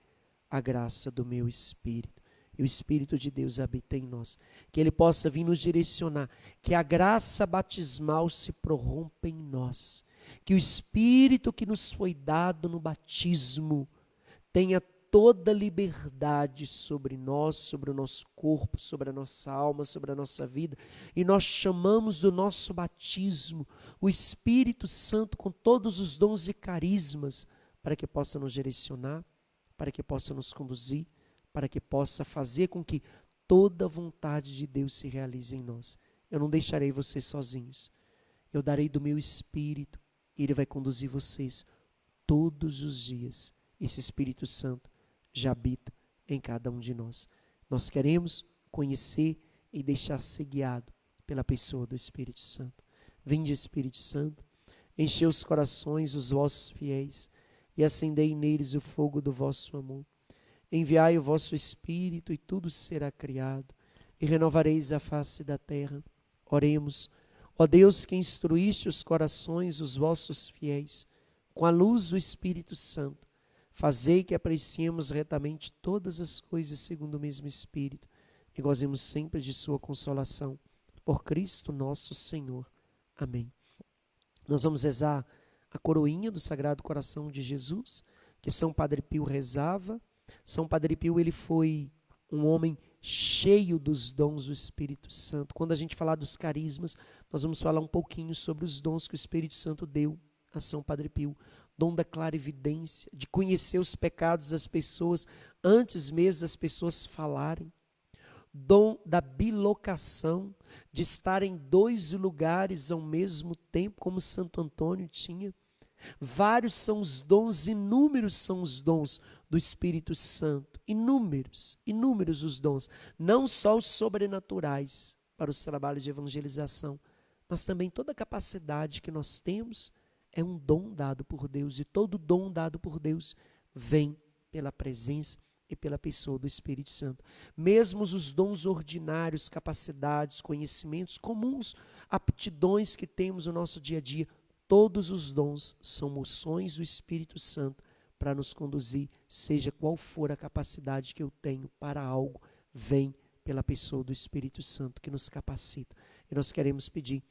a graça do meu Espírito. E o Espírito de Deus habita em nós. Que ele possa vir nos direcionar. Que a graça batismal se prorrompa em nós. Que o Espírito que nos foi dado no batismo tenha toda liberdade sobre nós, sobre o nosso corpo, sobre a nossa alma, sobre a nossa vida. E nós chamamos do nosso batismo o Espírito Santo com todos os dons e carismas para que possa nos direcionar, para que possa nos conduzir, para que possa fazer com que toda a vontade de Deus se realize em nós. Eu não deixarei vocês sozinhos. Eu darei do meu Espírito e Ele vai conduzir vocês todos os dias. Esse Espírito Santo já habita em cada um de nós. Nós queremos conhecer e deixar ser guiado pela pessoa do Espírito Santo. Vinde, Espírito Santo, enchei os corações dos vossos fiéis e acendei neles o fogo do vosso amor. Enviai o vosso Espírito e tudo será criado e renovareis a face da terra. Oremos. Ó Deus, que instruíste os corações dos vossos fiéis com a luz do Espírito Santo, fazei que apreciemos retamente todas as coisas segundo o mesmo Espírito e gozemos sempre de sua consolação. Por Cristo nosso Senhor. Amém. Nós vamos rezar a coroinha do Sagrado Coração de Jesus, que São Padre Pio rezava. São Padre Pio, ele foi um homem cheio dos dons do Espírito Santo. Quando a gente falar dos carismas, nós vamos falar um pouquinho sobre os dons que o Espírito Santo deu a São Padre Pio. Dom da clarividência, de conhecer os pecados das pessoas antes mesmo das pessoas falarem. Dom da bilocação, de estar em dois lugares ao mesmo tempo, como Santo Antônio tinha. Vários são os dons, inúmeros são os dons do Espírito Santo. Inúmeros os dons. Não só os sobrenaturais, para os trabalhos de evangelização, mas também toda a capacidade que nós temos é um dom dado por Deus, e todo dom dado por Deus vem pela presença e pela pessoa do Espírito Santo. Mesmo os dons ordinários, capacidades, conhecimentos comuns, aptidões que temos no nosso dia a dia, todos os dons são moções do Espírito Santo para nos conduzir, seja qual for a capacidade que eu tenho para algo, vem pela pessoa do Espírito Santo que nos capacita. E nós queremos pedir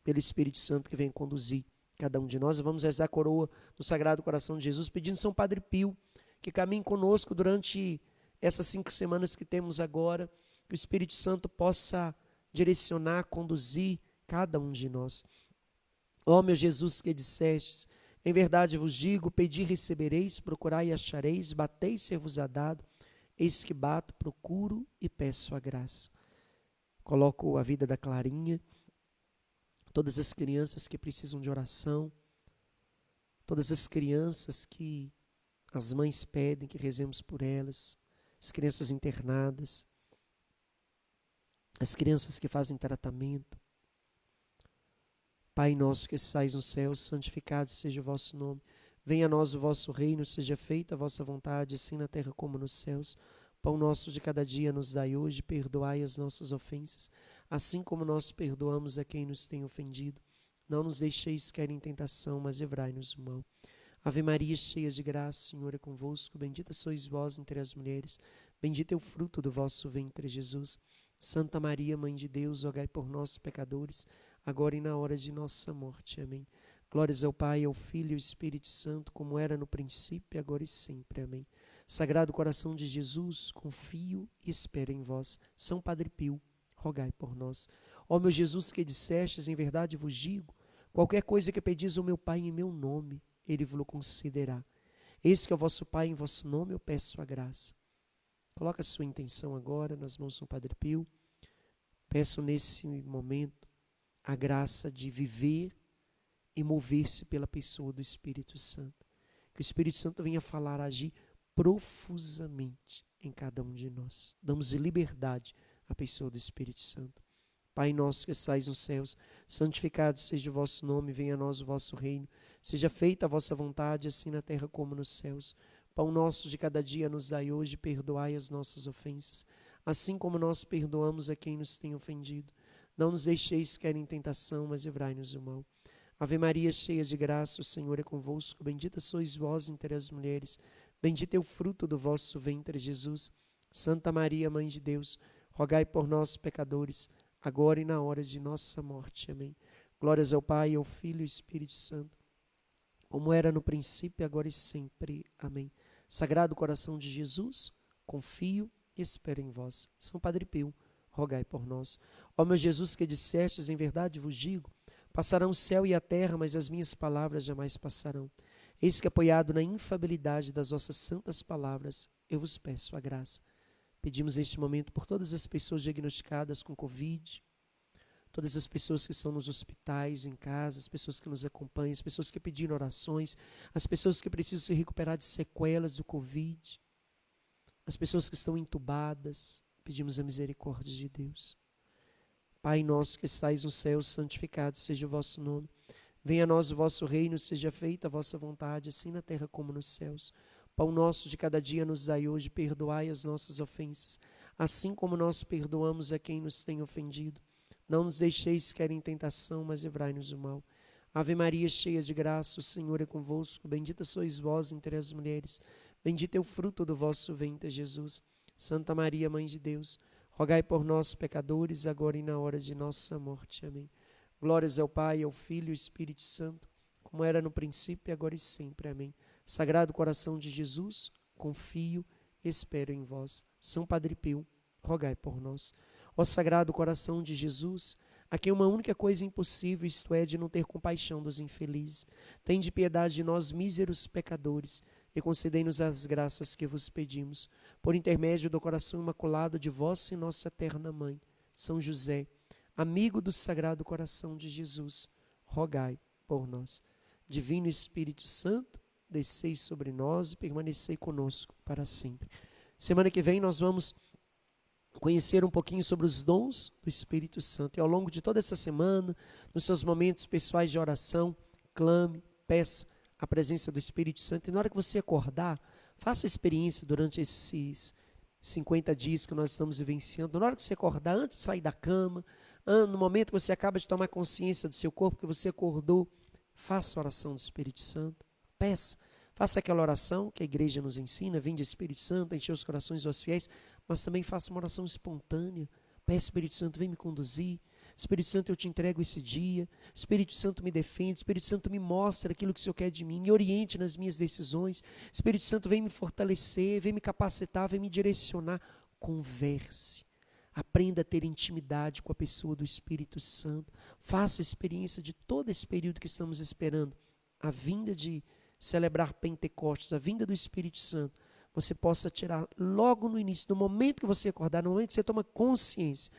pelo Espírito Santo que vem conduzir cada um de nós. Vamos rezar a coroa do Sagrado Coração de Jesus, pedindo São Padre Pio que caminhe conosco durante essas 5 semanas que temos agora, que o Espírito Santo possa direcionar, conduzir cada um de nós. Ó meu Jesus, que dissestes, em verdade vos digo, pedi e recebereis, procurai e achareis, batei e ser-vos-á dado, eis que bato, procuro e peço a graça. Coloco a vida da Clarinha, todas as crianças que precisam de oração, todas as crianças que as mães pedem que rezemos por elas, as crianças internadas, as crianças que fazem tratamento. Pai nosso que estais nos céus, santificado seja o vosso nome. Venha a nós o vosso reino, seja feita a vossa vontade, assim na terra como nos céus. Pão nosso de cada dia nos dai hoje, perdoai as nossas ofensas, assim como nós perdoamos a quem nos tem ofendido. Não nos deixeis cair em tentação, mas livrai-nos do mal. Ave Maria, cheia de graça, o Senhor é convosco. Bendita sois vós entre as mulheres, bendito é o fruto do vosso ventre, Jesus. Santa Maria, Mãe de Deus, rogai por nós, pecadores, agora e na hora de nossa morte. Amém. Glórias ao Pai, ao Filho e ao Espírito Santo, como era no princípio, agora e sempre. Amém. Sagrado Coração de Jesus, confio e espero em vós. São Padre Pio, rogai por nós. Ó meu Jesus, que dissestes, em verdade vos digo, qualquer coisa que pedis ao meu Pai em meu nome, Ele vos concederá. Eis que é o vosso Pai, em vosso nome eu peço a graça. Coloca a sua intenção agora nas mãos do Padre Pio. Peço nesse momento a graça de viver e mover-se pela pessoa do Espírito Santo. Que o Espírito Santo venha falar, agir profusamente em cada um de nós. Damos liberdade à pessoa do Espírito Santo. Pai nosso que estais nos céus, santificado seja o vosso nome, venha a nós o vosso reino. Seja feita a vossa vontade, assim na terra como nos céus. Pão nosso de cada dia nos dai hoje, perdoai as nossas ofensas, assim como nós perdoamos a quem nos tem ofendido. Não nos deixeis cair em tentação, mas livrai-nos do mal. Ave Maria, cheia de graça, o Senhor é convosco. Bendita sois vós entre as mulheres, bendito é o fruto do vosso ventre, Jesus. Santa Maria, Mãe de Deus, rogai por nós, pecadores, agora e na hora de nossa morte. Amém. Glórias ao Pai, ao Filho e ao Espírito Santo, como era no princípio, agora e sempre. Amém. Sagrado Coração de Jesus, confio e espero em vós. São Padre Pio, rogai por nós. Ó meu Jesus, que dissestes, em verdade vos digo, passarão o céu e a terra, mas as minhas palavras jamais passarão. Eis que, apoiado na infalibilidade das vossas santas palavras, eu vos peço a graça. Pedimos neste momento por todas as pessoas diagnosticadas com Covid, todas as pessoas que estão nos hospitais, em casa, as pessoas que nos acompanham, as pessoas que pediram orações, as pessoas que precisam se recuperar de sequelas do Covid, as pessoas que estão entubadas. Pedimos a misericórdia de Deus. Pai nosso que estais no céu, santificado seja o vosso nome. Venha a nós o vosso reino, seja feita a vossa vontade, assim na terra como nos céus. Pão nosso de cada dia nos dai hoje, perdoai as nossas ofensas, assim como nós perdoamos a quem nos tem ofendido. Não nos deixeis cair em tentação, mas livrai-nos do mal. Ave Maria, cheia de graça, o Senhor é convosco. Bendita sois vós entre as mulheres, bendito é o fruto do vosso ventre, Jesus. Santa Maria, Mãe de Deus, rogai por nós, pecadores, agora e na hora de nossa morte. Amém. Glórias ao Pai, ao Filho e ao Espírito Santo, como era no princípio, agora e sempre. Amém. Sagrado Coração de Jesus, confio e espero em vós. São Padre Pio, rogai por nós. Ó Sagrado Coração de Jesus, a quem uma única coisa impossível, isto é, de não ter compaixão dos infelizes, tende piedade de nós, míseros pecadores, e concedei-nos as graças que vos pedimos, por intermédio do coração imaculado de vossa e nossa eterna Mãe, São José, amigo do Sagrado Coração de Jesus, rogai por nós. Divino Espírito Santo, descei sobre nós e permanecei conosco para sempre. Semana que vem nós vamos conhecer um pouquinho sobre os dons do Espírito Santo. E ao longo de toda essa semana, nos seus momentos pessoais de oração, clame, peça a presença do Espírito Santo. E na hora que você acordar, faça a experiência durante esses 50 dias que nós estamos vivenciando. Na hora que você acordar, antes de sair da cama, no momento que você acaba de tomar consciência do seu corpo, que você acordou, faça a oração do Espírito Santo. Peça, faça aquela oração que a igreja nos ensina, vinde Espírito Santo, encher os corações dos fiéis, mas também faça uma oração espontânea. Peça, Espírito Santo, vem me conduzir. Espírito Santo, eu te entrego esse dia. Espírito Santo, me defende. Espírito Santo, me mostra aquilo que o Senhor quer de mim. Me oriente nas minhas decisões. Espírito Santo, vem me fortalecer, vem me capacitar, vem me direcionar. Converse. Aprenda a ter intimidade com a pessoa do Espírito Santo. Faça a experiência de todo esse período que estamos esperando. A vinda de celebrar Pentecostes, a vinda do Espírito Santo. Você possa tirar logo no início, no momento que você acordar, no momento que você toma consciência,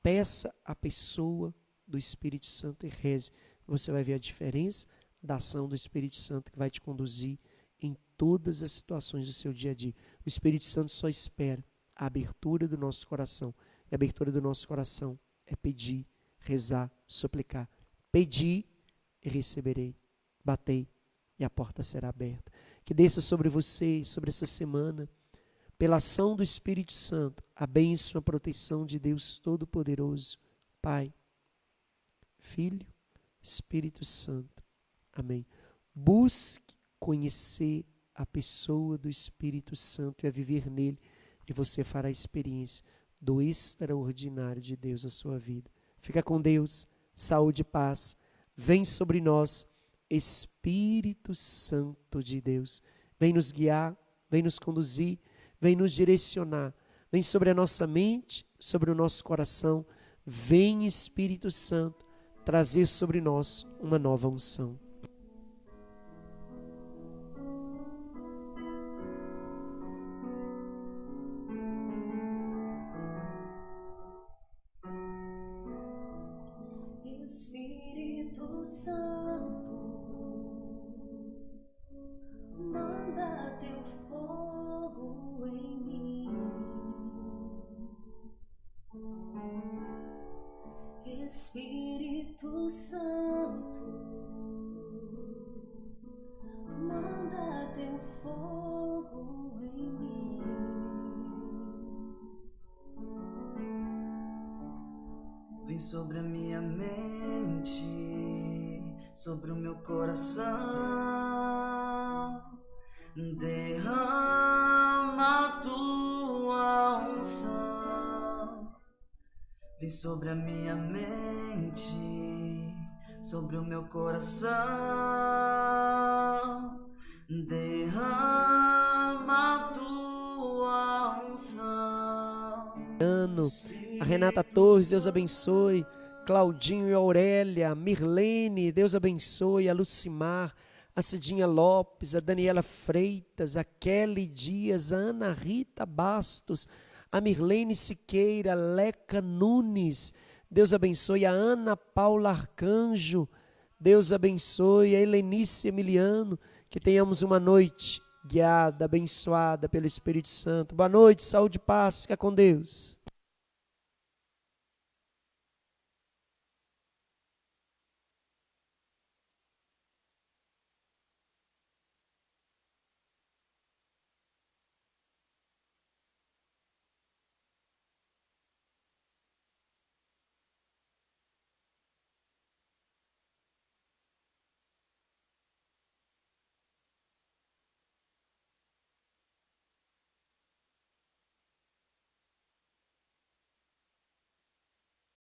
peça a pessoa do Espírito Santo e reze. Você vai ver a diferença da ação do Espírito Santo que vai te conduzir em todas as situações do seu dia a dia. O Espírito Santo só espera a abertura do nosso coração. E a abertura do nosso coração é pedir, rezar, suplicar. Pedi e receberei. Batei e a porta será aberta. Que desça sobre você, sobre essa semana, pela ação do Espírito Santo, a bênção, a proteção de Deus Todo-Poderoso, Pai, Filho, Espírito Santo. Amém. Busque conhecer a pessoa do Espírito Santo e a viver nele, e você fará a experiência do extraordinário de Deus na sua vida. Fica com Deus, saúde e paz. Vem sobre nós, Espírito Santo de Deus. Vem nos guiar, vem nos conduzir, vem nos direcionar. Vem sobre a nossa mente, sobre o nosso coração. Vem, Espírito Santo, trazer sobre nós uma nova unção. Espírito Santo, manda teu fogo em mim. Espírito Santo, manda teu fogo em mim. Vem sobre a minha mente, sobre o meu coração, derrama a tua unção. Vem sobre a minha mente, sobre o meu coração, derrama a tua unção. A Renata Torres, Deus abençoe. Claudinho e Aurélia, Mirlene, Deus abençoe. A Lucimar, a Cidinha Lopes, a Daniela Freitas, a Kelly Dias, a Ana Rita Bastos, a Mirlene Siqueira, Leca Nunes, Deus abençoe. A Ana Paula Arcanjo, Deus abençoe. A Helenice Emiliano, que tenhamos uma noite guiada, abençoada pelo Espírito Santo. Boa noite, saúde e paz, fica com Deus.